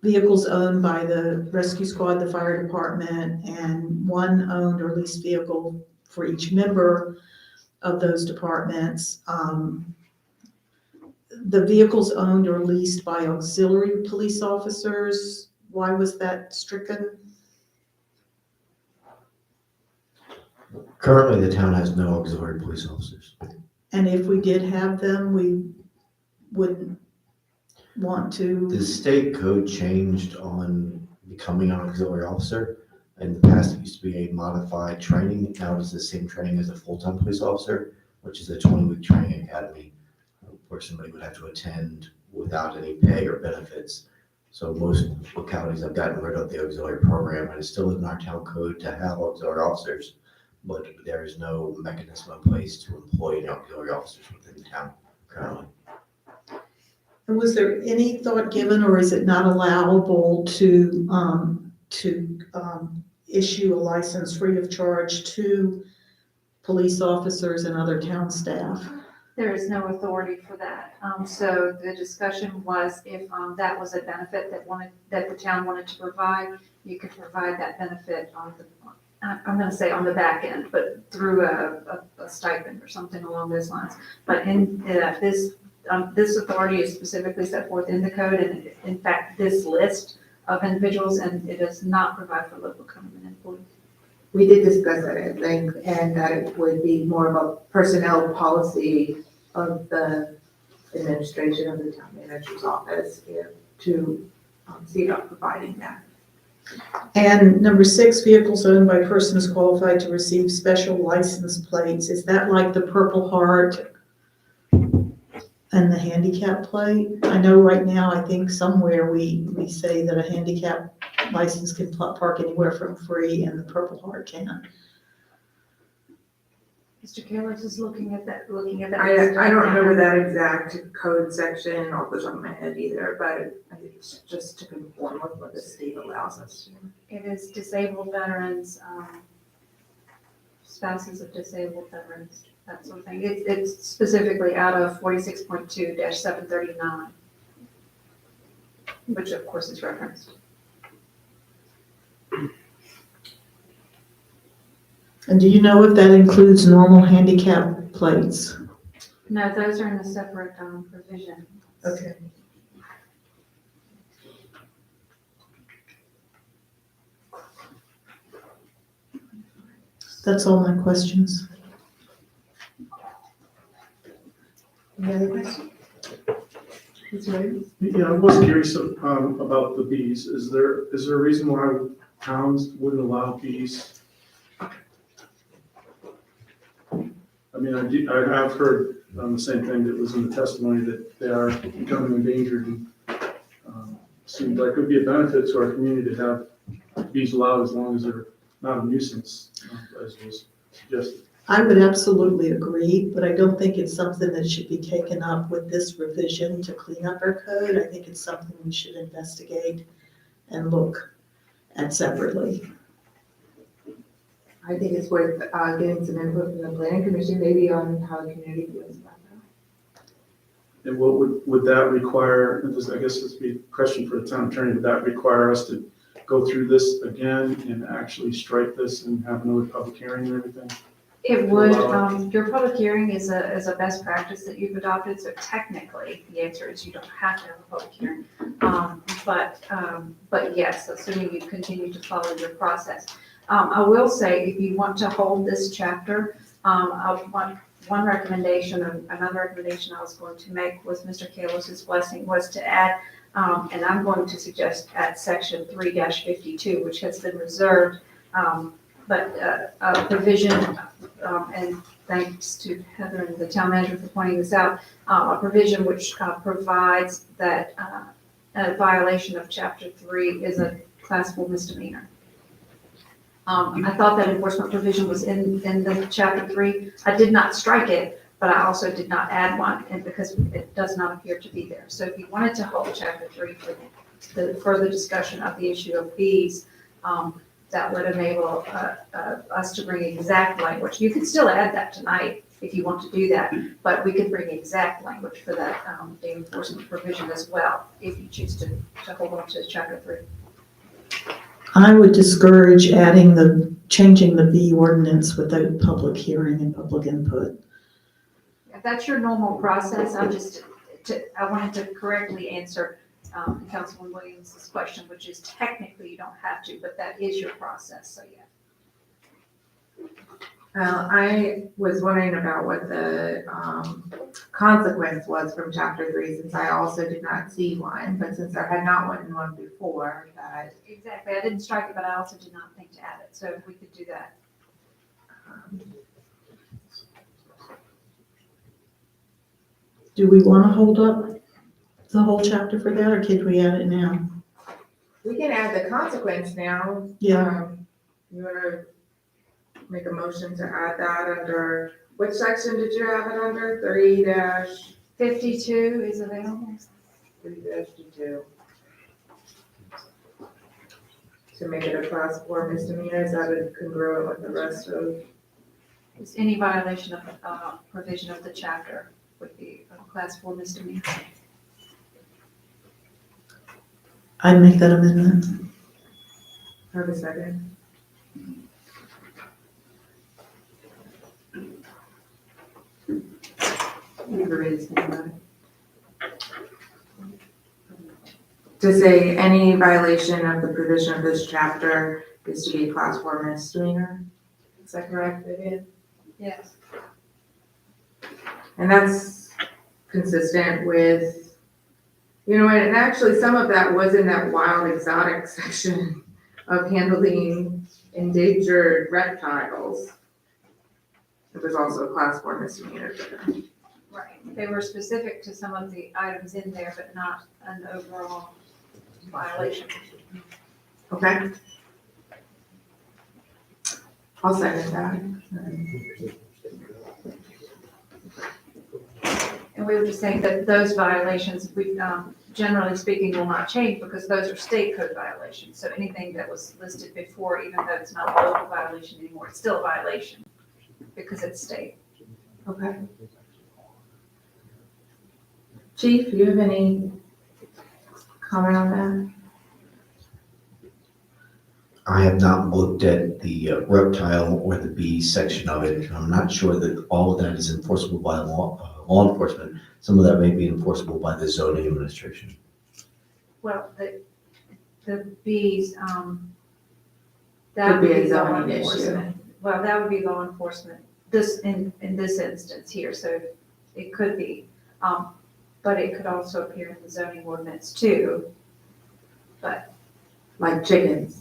vehicles owned by the rescue squad, the fire department, and one owned or leased vehicle for each member of those departments. The vehicles owned or leased by auxiliary police officers, why was that stricken? Currently, the town has no auxiliary police officers. And if we did have them, we wouldn't want to. The state code changed on becoming an auxiliary officer. In the past, it used to be a modified training. Now it's the same training as a full-time police officer, which is a 20-week training academy where somebody would have to attend without any pay or benefits. So most localities have gotten rid of the auxiliary program, and it's still in our town code to have auxiliary officers, but there is no mechanism in place to employ any auxiliary officers within the town currently. And was there any thought given, or is it not allowable to issue a license free of charge to police officers and other town staff? There is no authority for that. So the discussion was if that was a benefit that the town wanted to provide, you could provide that benefit on the, I'm going to say on the back end, but through a stipend or something along those lines. But in this authority is specifically set forth in the code, and in fact, this list of individuals, and it does not provide for local government employees. We did discuss that at length, and that it would be more of a personnel policy of the administration of the town manager's office to see about providing that. And number 6, vehicles owned by persons qualified to receive special license plates. Is that like the Purple Heart and the handicap plate? I know right now, I think somewhere we say that a handicap license can park anywhere from free and the Purple Heart can. Mr. Kalis is looking at that. I don't remember that exact code section off the top of my head either, but I think it's just to conform with what the state allows us to. It is disabled veterans, spouses of disabled veterans, that sort of thing. It's specifically out of 46.2-739, which of course is referenced. And do you know if that includes normal handicap plates? No, those are in a separate provision. Okay. That's all my questions. Any other questions? Yeah, I was curious about the bees. Is there a reason why towns wouldn't allow bees? I mean, I have heard the same thing that was in the testimony, that they are becoming endangered, and seems like it would be a benefit to our community to have bees allowed as long as they're not a nuisance, as was suggested. I would absolutely agree, but I don't think it's something that should be taken up with this revision to clean up our code. I think it's something we should investigate and look at separately. I think it's worth getting some input from the planning commission, maybe on how the community feels about that. And what would that require, and I guess this would be a question for the town attorney, would that require us to go through this again and actually strike this and have another public hearing and everything? It would, your public hearing is a best practice that you've adopted, so technically, the answer is you don't have to have a public hearing. But yes, assuming you continue to follow your process. I will say, if you want to hold this chapter, one recommendation, another recommendation I was going to make was Mr. Kalis's blessing, was to add, and I'm going to suggest at section 3-52, which has been reserved, but a provision, and thanks to Heather and the town manager for pointing this out, a provision which provides that a violation of chapter 3 is a classifiable misdemeanor. I thought that enforcement provision was in the chapter 3. I did not strike it, but I also did not add one, and because it does not appear to be there. So if you wanted to hold chapter 3 for the further discussion of the issue of fees, that would enable us to bring exact language. You could still add that tonight if you want to do that, but we could bring exact language for that, the enforcement provision as well, if you choose to hold on to chapter 3. I would discourage changing the B ordinance without public hearing and public input. If that's your normal process, I wanted to correctly answer Councilman Williams' question, which is technically you don't have to, but that is your process, so yeah. Well, I was wondering about what the consequence was from chapter 3, since I also did not see one, but since there had not been one before, that. Exactly, I didn't strike it, but I also did not think to add it, so if we could do that. Do we want to hold up the whole chapter for that, or could we add it now? We can add the consequence now. Yeah. You wanna make a motion to add that under, which section did you have it under? 3-52 is available. 3-52. To make it a class 4 misdemeanor, is that congruent with the rest of? Is any violation of provision of the chapter would be a class 4 misdemeanor. I'd make that amendment. Have a second. To say any violation of the provision of this chapter is to be a class 4 misdemeanor. Is that correct, Vivian? Yes. And that's consistent with, and actually some of that was in that wild exotic section of handling endangered reptiles. There's also a class 4 misdemeanor for them. Right, they were specific to some of the items in there, but not an overall violation. Okay? I'll second that. And we were just saying that those violations, we, generally speaking, will not change because those are state code violations. So anything that was listed before, even though it's not a local violation anymore, it's still a violation because it's state. Okay. Chief, do you have any comment on that? I have not looked at the reptile or the bee section of it. I'm not sure that all of that is enforceable by law enforcement. Some of that may be enforceable by the zoning administration. Well, the bees, Could that be would a be law zoning issue. enforcement. Well, that would be law enforcement, this, in this instance here, so it could be. But it could also appear in the zoning ordinance too. But, Like chickens?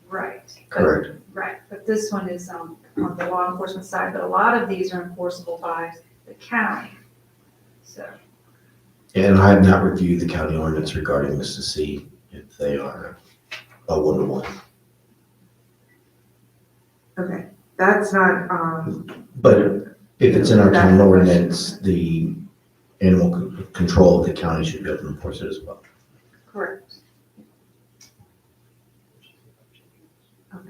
right. Correct. Right, but this one is on the law enforcement side, but a lot of these are enforceable by the county. So, And I have not reviewed the county ordinance regarding this to see if they are a one-to-one. Okay, that's not, But if it's in our That's town the question. ordinance, the animal control of the county should be able to enforce it as well. correct. okay.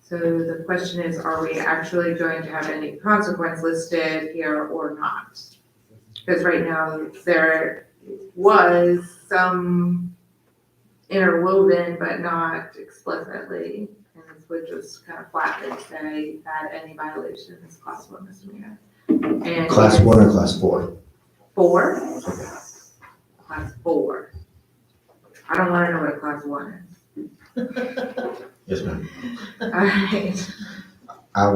So the question is, are we actually going to have any consequence listed here or not? Because right now, there was some interwoven, but not explicitly. And this would just kind of flatly say that any violation is class 1 misdemeanor. And Class 1 or class 4? 4? Class 4. I don't want to know what a class 1 is. Yes, ma'am. All right. I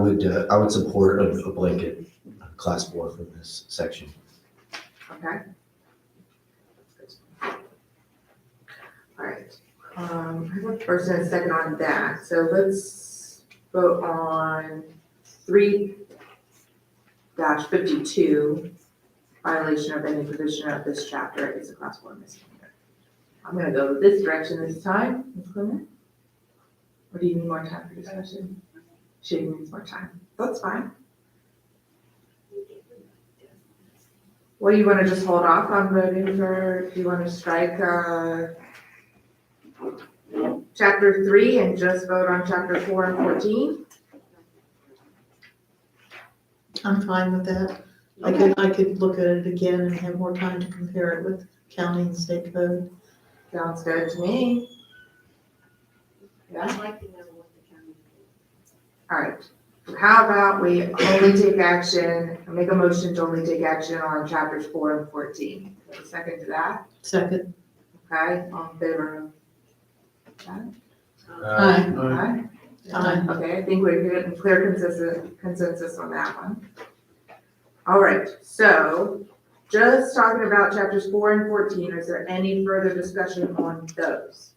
would support a blanket class 4 for this section. Okay. All right. I have a first and a second on that. So let's vote on 3-52, violation of any provision of this chapter is a class 4 misdemeanor. I'm gonna go this direction this time, Ms. Clement. Or do you need more time for discussion? She needs more time. That's fine. Well, you wanna just hold off on voting for, do you wanna strike, chapter 3 and just vote on chapter 4 and 14? I'm fine with that. I could look at it again and have more time to compare it with county and state code. Sounds good to me. Yeah, I'd like to know what the county. all right. How about we only take action, make a motion to only take action on chapters 4 and 14? Is there a second to that? Second. Okay, all in favor of that? Aye. Aye. Aye. Okay, I think we're getting clear consensus on that one. All right, so just talking about chapters 4 and 14, is there any further discussion on those?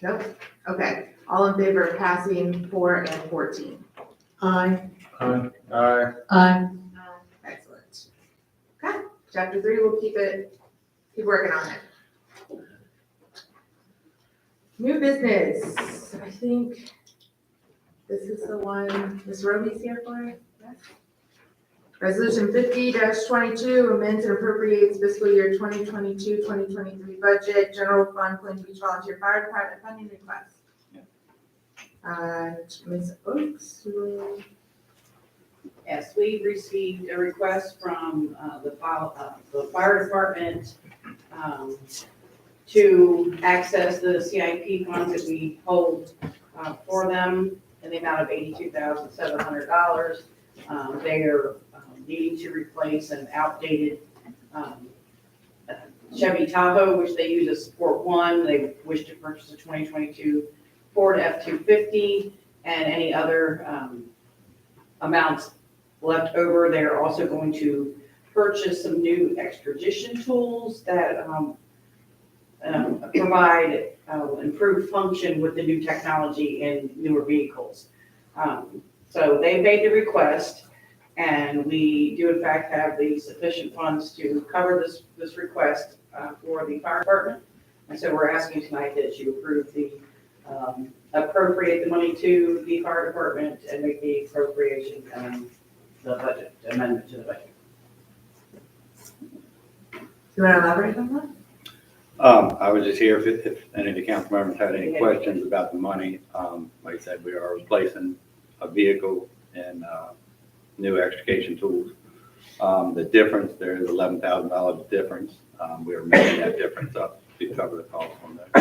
Nope, okay, all in favor of passing 4 and 14? Aye. Aye. Aye. Excellent. Okay, chapter 3, we'll keep working on it. New business, I think this is the one Ms. Roby's here for, yes? Resolution 50-22 amends and appropriates fiscal year 2022-2023 budget, general fund, Plain Beach Volunteer Fire Department funding request. Ms. Oaks, you will. Yes, we received a request from the fire department to access the CIP funds that we hold for them in the amount of $82,700. They are needing to replace an outdated Chevy Tahoe, which they use as Sport One. They wish to purchase a 2022 Ford F-250 and any other amounts left over. They're also going to purchase some new extradition tools that provide improved function with the new technology in newer vehicles. So they made the request, and we do in fact have the sufficient funds to cover this request for the fire department. And so we're asking tonight that you approve the, appropriate the money to the fire department and make the appropriation, the budget, amendment to the budget. You want to elaborate on that? I was just here if any of the council members had any questions about the money. Like I said, we are replacing a vehicle and new extrication tools. The difference, there is $11,000 difference. We are making that difference up to cover the cost on that.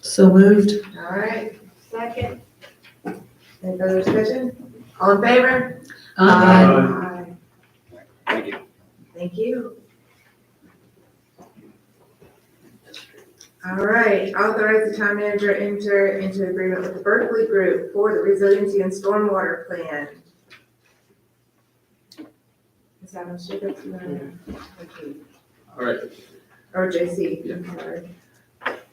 So moved. All right, second. Any further discussion? All in favor? Aye. Thank you. Thank you. All right, authorize the town manager enter into agreement with the Berkeley Group for the resiliency and stormwater plan. Is that on Jacobs? All right. Or JC, I'm sorry.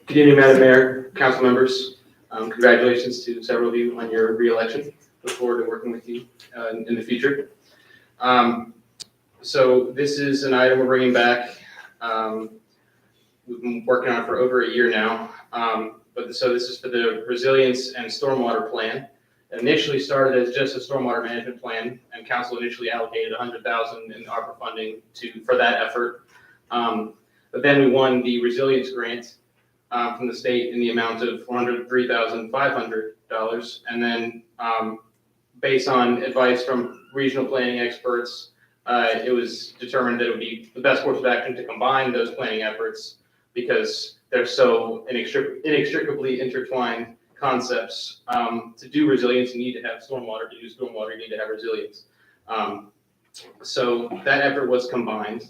Good evening, Madam Mayor, council members. Congratulations to several of you on your reelection. Look forward to working with you in the future. So this is an item we're bringing back. We've been working on it for over a year now. So this is for the resilience and stormwater plan. It initially started as just a stormwater management plan, and council initially allocated $100,000 in ARPA funding for that effort. But then we won the resilience grant from the state in the amount of $403,500. And then based on advice from regional planning experts, it was determined that it would be the best course of action to combine those planning efforts because they're so inextricably intertwined concepts. To do resilience, you need to have stormwater. To do stormwater, you need to have resilience. So that effort was combined.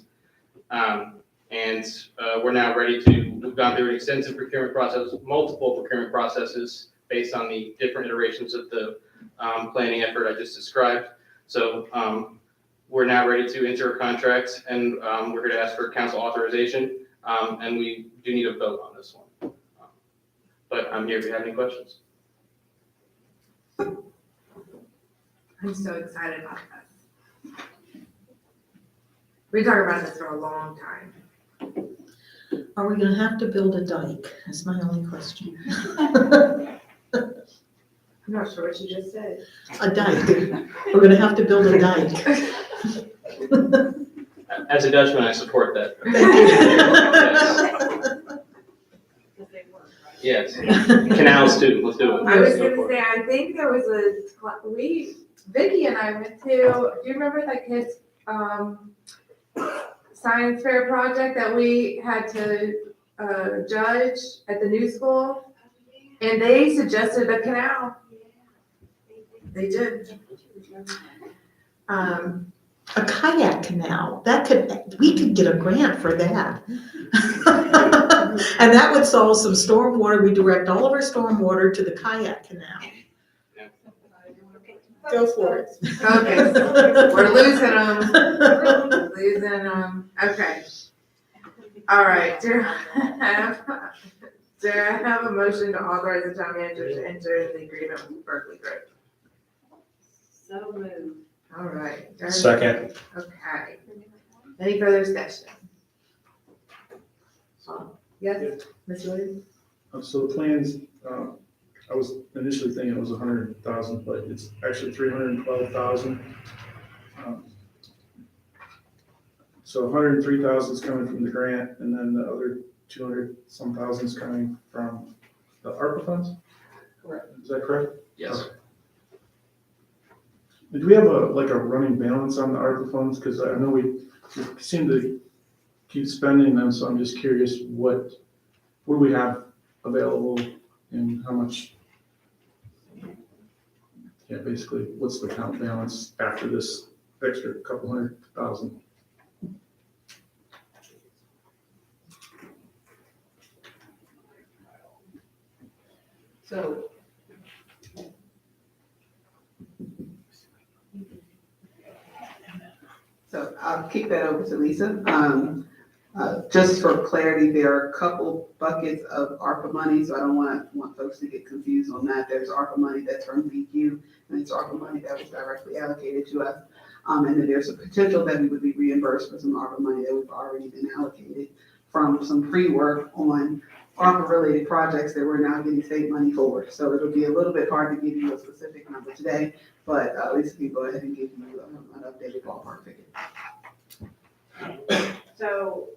And we're now ready we've gone through an extensive procurement process, multiple procurement processes based on the different iterations of the planning effort I just described. So we're now ready to enter a contract, and we're going to ask for council authorization, and we do need a vote on this one. But I'm here if you have any questions. I'm so excited about this. We talked about this for a long time. Are we gonna have to build a dike? That's my only question. I'm not sure what you just said. A dike. We're gonna have to build a dike. As a Dutchman, I support that. Yes. Canals too, let's do it. I was gonna say, I think there was Vicky and I went to, do you remember that kid's, science fair project that we had to, judge at the new school? And they suggested a canal. They did. A kayak canal, we could get a grant for that. And that would solve some stormwater. We direct all of our stormwater to the kayak canal. Go for it. Okay, we're losing them. Okay. All right, do I have a motion to authorize the town manager to enter the agreement with Berkeley Group? So moved. All right. Second. Okay. Any further discussion? Yes, Ms. Williams? So the plans, I was initially thinking it was 100,000, but it's actually 312,000. So 103,000 is coming from the grant, and then the other 200-some thousand is coming from the ARPA funds? Correct. Is that correct? Yes. Okay. Do we have a running balance on the ARPA funds? Because I know we seem to keep spending them, so I'm just curious what do we have available and how much? Yeah, basically, what's the account balance after this extra couple $100,000? So I'll kick that over to Lisa. Just for clarity, there are a couple buckets of ARPA money, so I don't want folks to get confused on that. There's ARPA money that's from VQ, and it's ARPA money that was directly allocated to us. And then there's a potential that we would be reimbursed for some ARPA money that we've already been allocated from some pre-work on ARPA-related projects that we're now getting state money for. So it'll be a little bit hard to give you a specific number today, but Lisa can go ahead and give you an updated ballpark figure. So,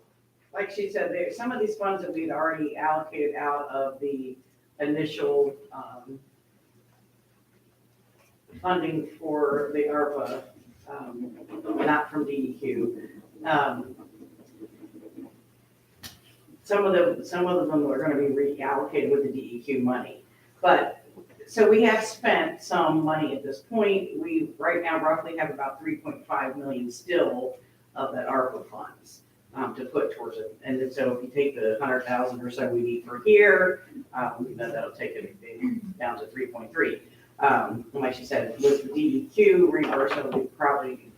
like she said, there, some of these funds that we'd already allocated out of the initial, funding for the ARPA, not from DEQ. Some of them are gonna be reallocated with the DEQ money. But, so we have spent some money at this point. We, right now, roughly have about 3.5 million still of that ARPA funds, to put towards it. And then, so if you take the 100,000 or so we need for here, then that'll take it down to 3.3. Like she said, with the DEQ reimbursement, we probably,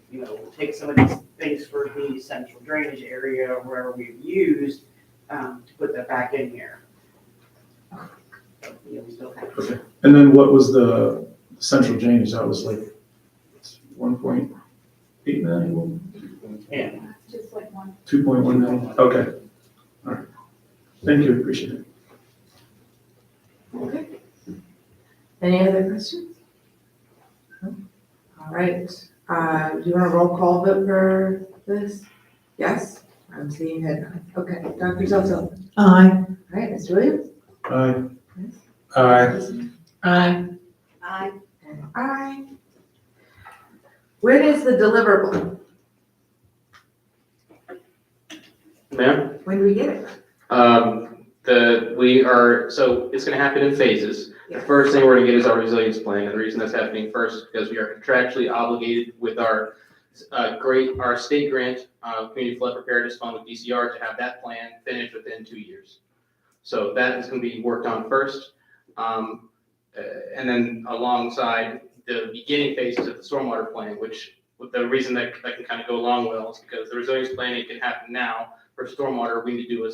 take some of these things for the central drainage area where we've used, to put that back in here. We still have. Okay. And then what was the central drainage? That was like 1.8 million? Yeah. Just like one. 2.1 million? Okay. All right. Thank you, appreciate it. Okay. Any other questions? No? All right, do you want a roll call vote for this? Yes? I'm seeing head nods. Okay, Dr. Zozo? Aye. All right, Mr. Williams? Aye. Aye. Aye. Aye. And aye. When is the deliverable? Ma'am? When do we get it? So it's gonna happen in phases. The first thing we're gonna get is our resilience plan, and the reason that's happening first is because we are contractually obligated with our state grant, Community Flood Preparedness Fund with DCR to have that plan finished within 2 years. So that is gonna be worked on first. And then alongside the beginning phases of the stormwater plan, which the reason that can kind of go along well is because the resilience planning can happen now. For stormwater, we need to do a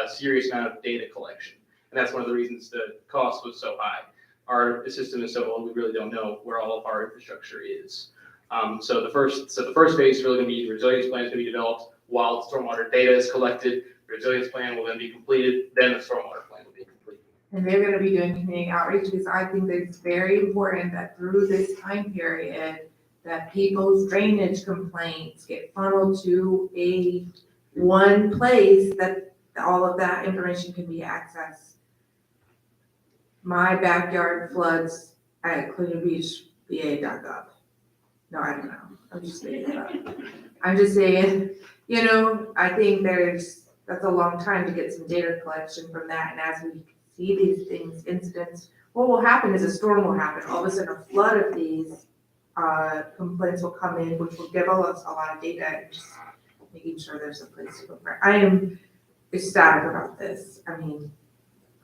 serious amount of data collection. And that's one of the reasons the cost was so high. Our system is so old, we really don't know where all of our infrastructure is. So the first phase is really gonna be the resilience plan is gonna be developed while the stormwater data is collected. The resilience plan will then be completed, then the stormwater plan will be completed. And they're gonna be doing community outreach because I think that it's very important that through this time period, that people's drainage complaints get funneled to one place that all of that information can be accessed. My backyard floods at ColonialBeachVA.gov. No, I don't know. I'm just making it up. I'm just saying, I think that's a long time to get some data collection from that. And as we see these things, incidents, what will happen is a storm will happen. All of a sudden, a flood of these complaints will come in, which will give us a lot of data and just making sure there's a place to go. I am ecstatic about this. I mean,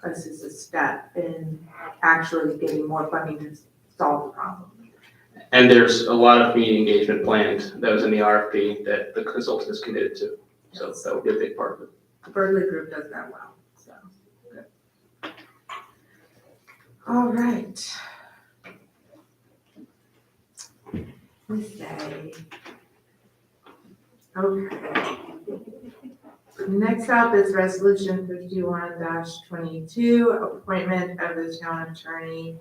this is a step in actually getting more funding to solve the problem. And there's a lot of community engagement planned that was in the RFP that the consultant is committed to. So that would be a big part of it. The Berkeley group does that well, so good. All right. Let's say. Okay. Next up is resolution 51-22, appointment of the town attorney.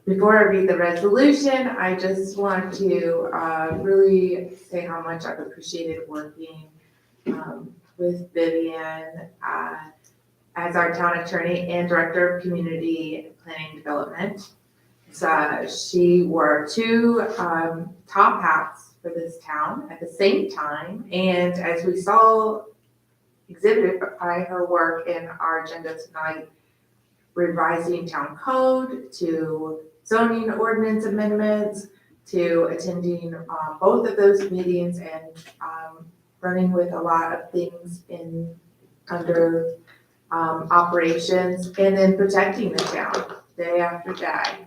Before I read the resolution, I just want to really say how much I've appreciated working with Vivian as our town attorney and director of community planning development. So she wore two top hats for this town at the same time. And as we saw exhibited by her work in our agenda tonight, revising town code to zoning ordinance amendments to attending both of those meetings and running with a lot of things under operations and then protecting the town day after day.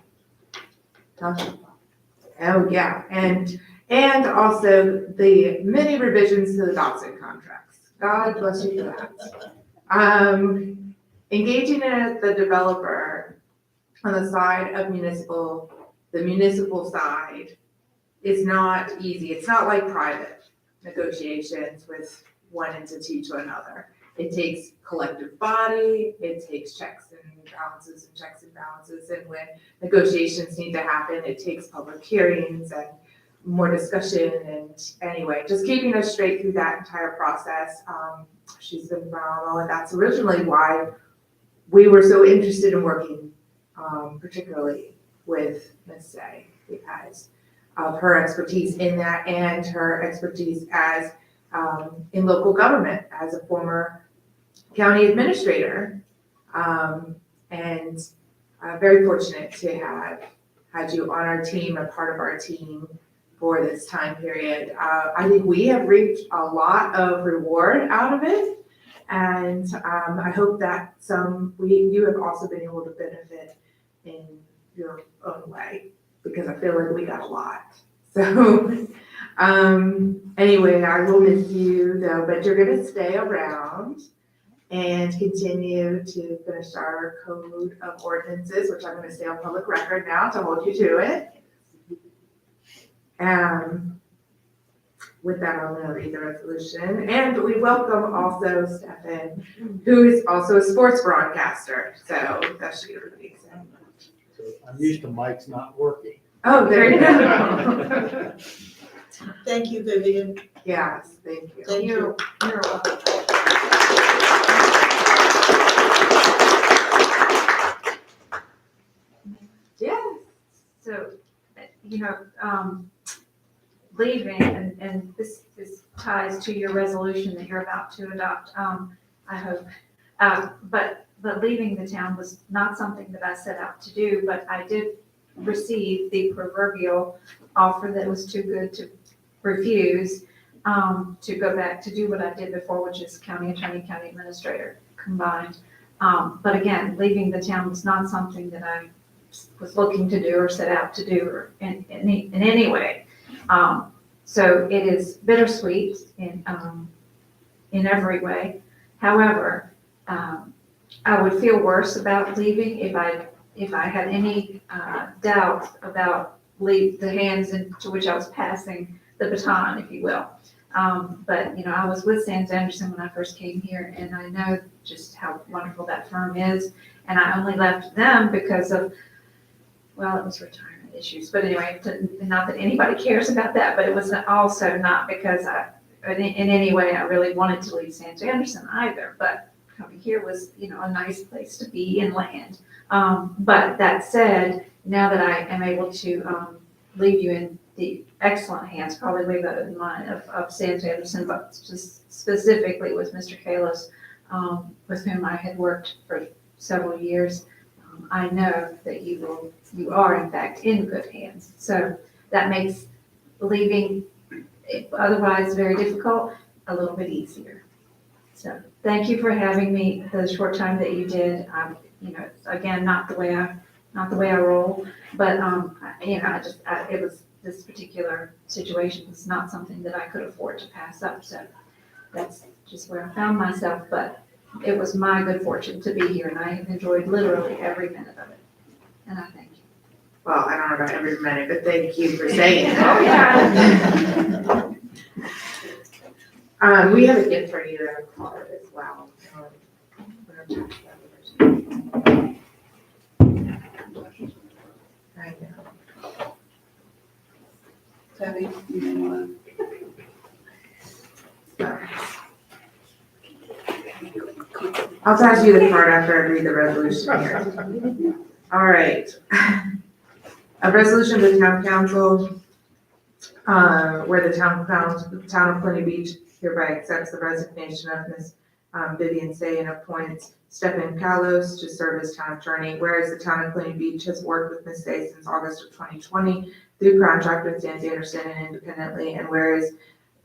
Oh, yeah, and also the many revisions to the Dawson contracts. God bless you for that. Engaging the developer on the side of the municipal side is not easy. It's not like private negotiations with one entity to another. It takes collective body, it takes checks and balances, and when negotiations need to happen, it takes public hearings and more discussion, and anyway, just keeping us straight through that entire process. She's been phenomenal, and that's originally why we were so interested in working, particularly with Ms. Say, because of her expertise in that and her expertise as in local government as a former county administrator. And very fortunate to have had you on our team, a part of our team for this time period. I think we have reaped a lot of reward out of it. And I hope that you have also been able to benefit in your own way, because I feel like we got a lot. So anyway, I will miss you though, but you're gonna stay around and continue to finish our code of ordinances, which I'm gonna stay on public record now to hold you to it. With that, I'm gonna read the resolution, and we welcome also Stefan, who is also a sports broadcaster, so that should be really exciting. I'm used to mics not working. Oh, there you go. Thank you, Vivian. Yes, thank you. Thank you. You're welcome. Yes, so, leaving, and this ties to your resolution that you're about to adopt, I hope. But leaving the town was not something that I set out to do, but I did receive the proverbial offer that was too good to refuse, to go back to do what I did before, which is county attorney, county administrator combined. But again, leaving the town was not something that I was looking to do or set out to do or in any way. So it is bittersweet in every way. However, I would feel worse about leaving if I had any doubt about the hands into which I was passing the baton, if you will. But I was with Sands Anderson when I first came here, and I know just how wonderful that firm is. And I only left them because of, well, it was retirement issues. But anyway, not that anybody cares about that, but it was also not because in any way I really wanted to leave Sands Anderson either. But coming here was, a nice place to be and land. But that said, now that I am able to leave you in the excellent hands, probably way better than mine, of Sands Anderson, but just specifically with Mr. Kalis, with whom I had worked for several years, I know that you are in fact in good hands. So that makes leaving otherwise very difficult a little bit easier. So thank you for having me the short time that you did. Again, not the way I roll, but it was, this particular situation was not something that I could afford to pass up. So that's just where I found myself, but it was my good fortune to be here, and I have enjoyed literally every minute of it. And I thank you. Well, I don't know about every minute, but thank you for saying it. Oh, yeah. We have a gift for you in a card as well. I know. Debbie, you may want I'll pass you the card after I read the resolution here. All right. A resolution of the town council, where the town of Plenty Beach hereby accepts the resignation of Ms. Vivian Say and appoints Stefan Kalos to serve as town attorney. Whereas the town of Plenty Beach has worked with Ms. Say since August of 2020 through contract with Sands Anderson and independently, and whereas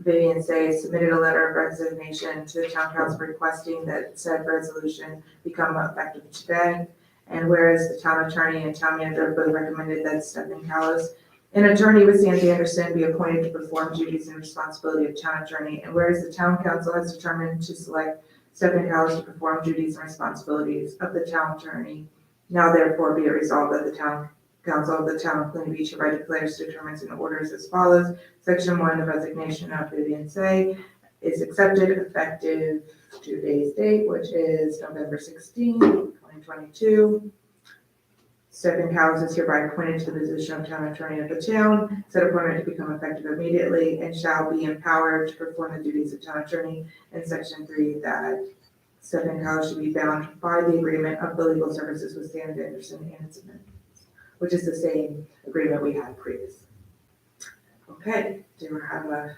Vivian Say submitted a letter of resignation to the town council requesting that said resolution become effective today. And whereas the town attorney and town manager both recommended that Stefan Kalos An attorney with Sands Anderson be appointed to perform duties and responsibility of town attorney. And whereas the town council has determined to select Stephen Cowles to perform duties and responsibilities of the town attorney, now therefore be it resolved that the town council of the town of Queen Beach hereby declares, determines, and orders as follows. Section 1, the resignation of Vivian Say is accepted effective today's date, which is November 16, 2022. Stephen Cowles is hereby appointed to the position of town attorney of the town. Said appointment to become effective immediately and shall be empowered to perform the duties of town attorney. In section 3, that Stephen Cowles should be bound by the agreement of the legal services with Sands Anderson and its amendments, which is the same agreement we had previously. Okay, do we have a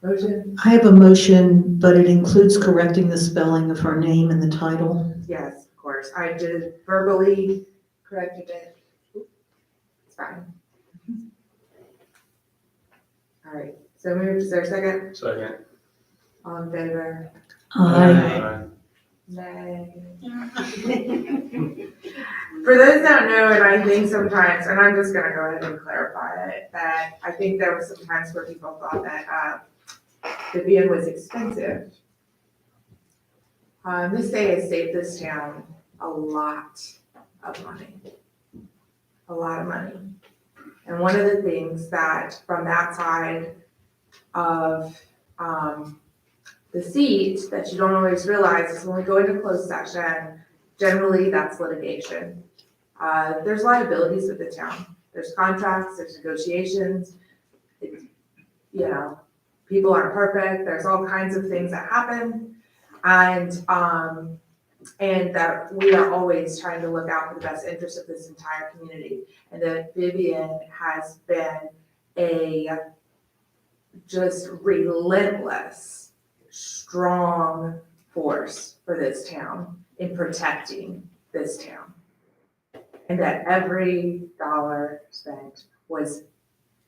motion? I have a motion, but it includes correcting the spelling of her name in the title. Yes, of course. I did verbally corrected it. It's fine. All right, so moved. Is there a second? Second. All in favor? Aye. Nay. For those that don't know, and I think sometimes, and I'm just gonna go ahead and clarify it, that I think there were some times where people thought that Vivian was expensive. This day has saved this town a lot of money. A lot of money. And one of the things that from that side of the seat that you don't always realize is when we go into closed session, generally that's litigation. There's liabilities with the town. There's contracts, there's negotiations. You know, people aren't perfect. There's all kinds of things that happen. And that we are always trying to look out for the best interest of this entire community. And that Vivian has been a just relentless, strong force for this town in protecting this town. And that every dollar spent was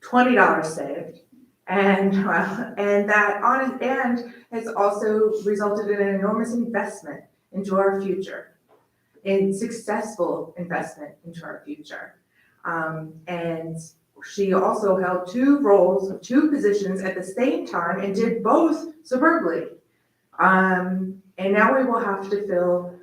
$20 saved. And that has also resulted in an enormous investment into our future, and successful investment into our future. And she also held two positions at the same time and did both superbly. And now we will have to fill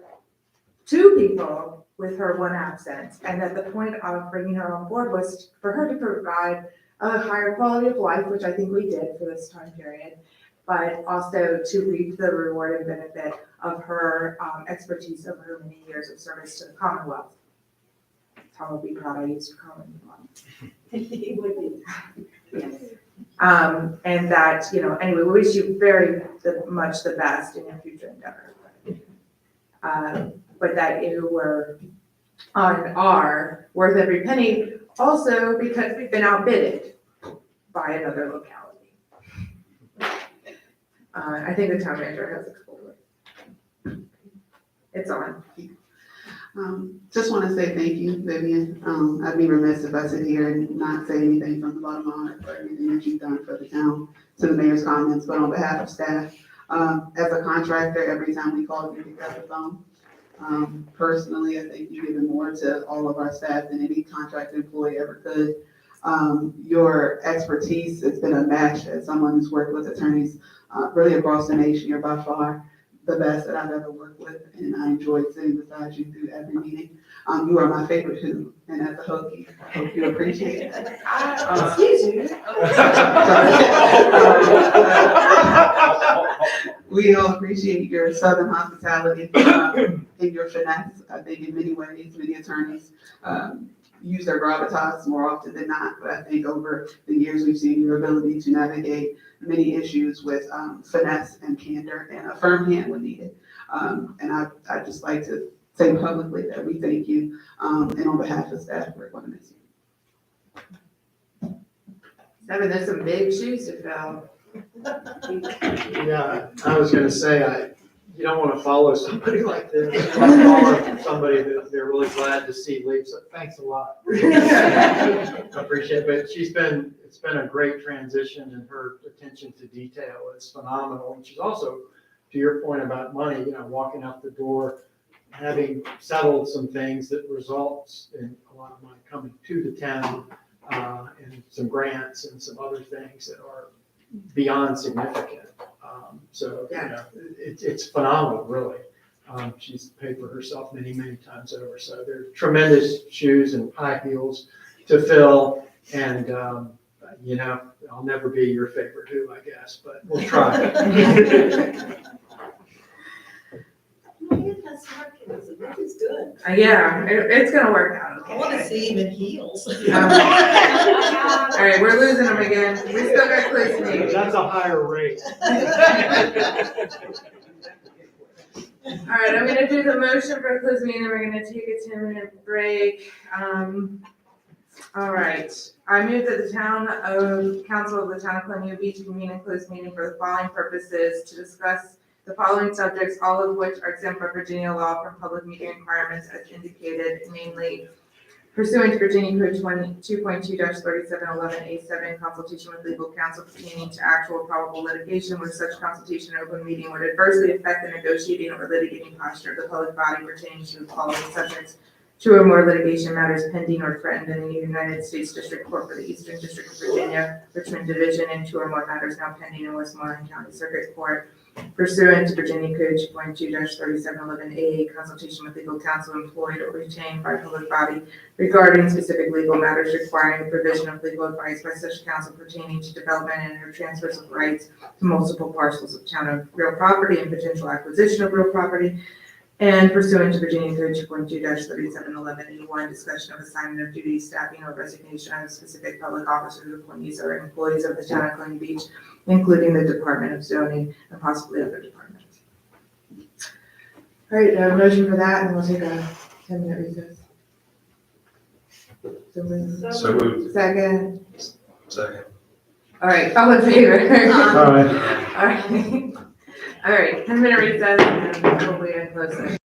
two people with her one absence. And that the point of bringing her on board was for her to provide a higher quality of life, which I think we did for this time period, but also to reap the reward and benefit of her expertise over her many years of service to the Commonwealth. Tom will be proud I used Commonwealth. He would be. And that, you know, anyway, we wish you very much the best in your future endeavor. But that you were are worth every penny, also because we've been outbidded by another locality. I think the town manager has a couple of. It's on. Just want to say thank you, Vivian. I'd be remiss if I sit here and not say anything from the bottom of my heart for everything that you've done for the town, to the mayor's comments, but on behalf of staff. As a contractor, every time we call you, pick up the phone. Personally, I think you've given more to all of our staff than any contract employee ever could. Your expertise, it's been a match as someone who's worked with attorneys really across the nation. You're by far the best that I've ever worked with, and I enjoyed sitting beside you through every meeting. You are my favorite Who, and as a Hokie, I hope you appreciate it. Excuse you. We all appreciate your Southern hospitality and your finesse. I think in many ways, many attorneys use their gravitas more often than not, but I think over the years, we've seen your ability to navigate many issues with finesse and candor and a firm hand when needed. And I'd just like to say publicly that we thank you, and on behalf of staff, we're going to miss you. Devin, there's some big shoes to fill. Yeah, I was gonna say, you don't want to follow somebody like this. You want to follow somebody that they're really glad to see leave, so thanks a lot. I appreciate it, but it's been a great transition, and her attention to detail is phenomenal. And she's also, to your point about money, you know, walking out the door, having settled some things that results in a lot of money coming to the town. and some grants and some other things that are beyond significant. So, you know, it's phenomenal, really. She's paid for herself many, many times over. So they're tremendous shoes and high heels to fill. And, you know, I'll never be your favorite who, I guess, but we'll try. It's good. Yeah, it's gonna work out, I okay? want to see even heels. All right, we're losing them again. We still got close names. That's a higher rate. All right, I'm gonna do the motion for a closed meeting, we're gonna take a 10-minute break. All right, I move that the council of the town of Colonial Beach convene a closed meeting for the following purposes: to discuss the following subjects, all of which are exempt by Virginia law from public meeting requirements as indicated, namely pursuant to Virginia Code 22.2-3711A7, consultation with legal counsel pertaining to actual probable litigation where such consultation or open meeting would adversely affect the negotiating or litigating posture of the public body pertaining to the following subjects: 2 or more litigation matters pending or threatened in the United States District Court for the Eastern District of Virginia, Richmond Division, and 2 or more matters now pending in Westmoreland County Circuit Court pursuant to Virginia Code 2.2-3711A, consultation with legal counsel employed or retained by a public body regarding specific legal matters requiring the provision of legal advice by such counsel pertaining to development and or transfers of rights to multiple parcels of town of real property and potential acquisition of real property, and pursuant to Virginia Code 2.2-3711E1, discussion of assignment of duties, staffing, or resignation of specific public officers, appointees, or employees of the town of Colonial Beach, including the Department of Zoning and possibly other departments. All right, I have a motion for that, and we'll take a 10-minute recess. So moved. Second. Second. All right, all in favor? All right. All right. All right, 10-minute recess, and hopefully a close session.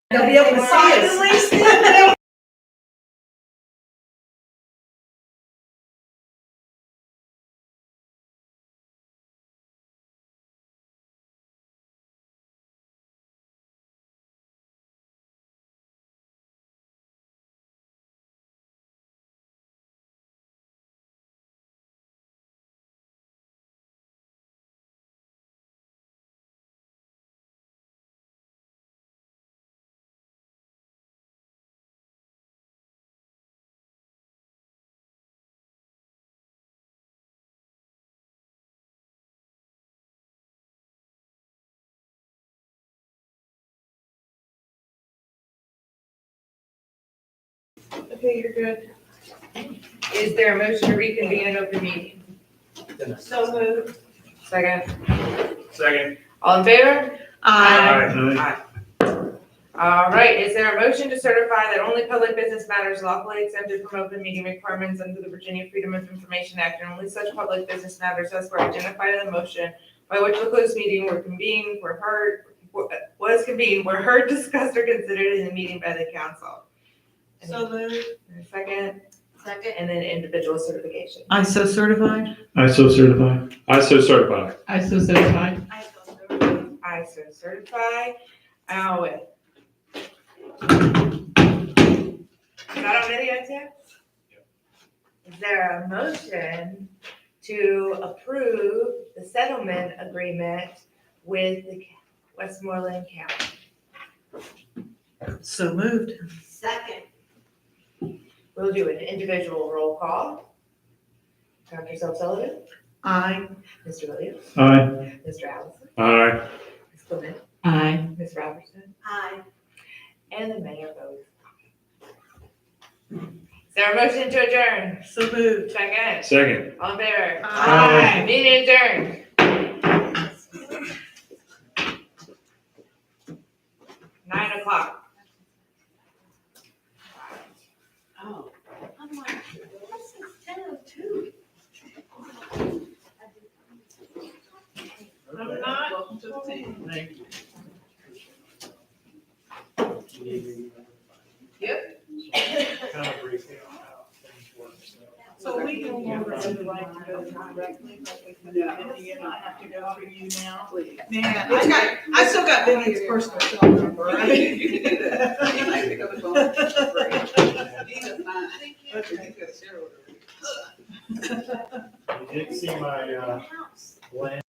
They'll be able to see us. Okay, you're good. Is there a motion to reconvene an open meeting? So moved. Second. Second. All in favor? Aye. All right, is there a motion to certify that only public business matters lawfully exempted from open meeting requirements under the Virginia Freedom of Information Act, and only such public business matters as were identified in the motion by which the closed meeting were convened, were heard, discussed, or considered in the meeting by the council? So moved. Second, and then individual certification. I so certified. I so certify. I so certify. I so certify. I so certify. Now with. Is that on video too? Is there a motion to approve the settlement agreement with the Westmoreland County? So moved. Second. We'll do an individual roll call. Dr. Sullivan, Aye. Mr. Williams, Aye. Mr. Allison, Aye. Ms. Clement, Aye. Ms. Robertson, Aye. and the mayor votes. Is there a motion to adjourn? So moved. Second. Second. All in favor? Aye. Meeting adjourned. 9:00. Oh. I'm like, this is 10:02. I'm not. Welcome to the team. Thank you. Yep. Kind of briefly on how things work. So we no longer have the right to go directly, but we can do it, and I have to go through you now. Man, I still got Vivian's personal cell number. I mean, you can do that. I pick up the phone for free. Nina's mine. Okay. You didn't see my, land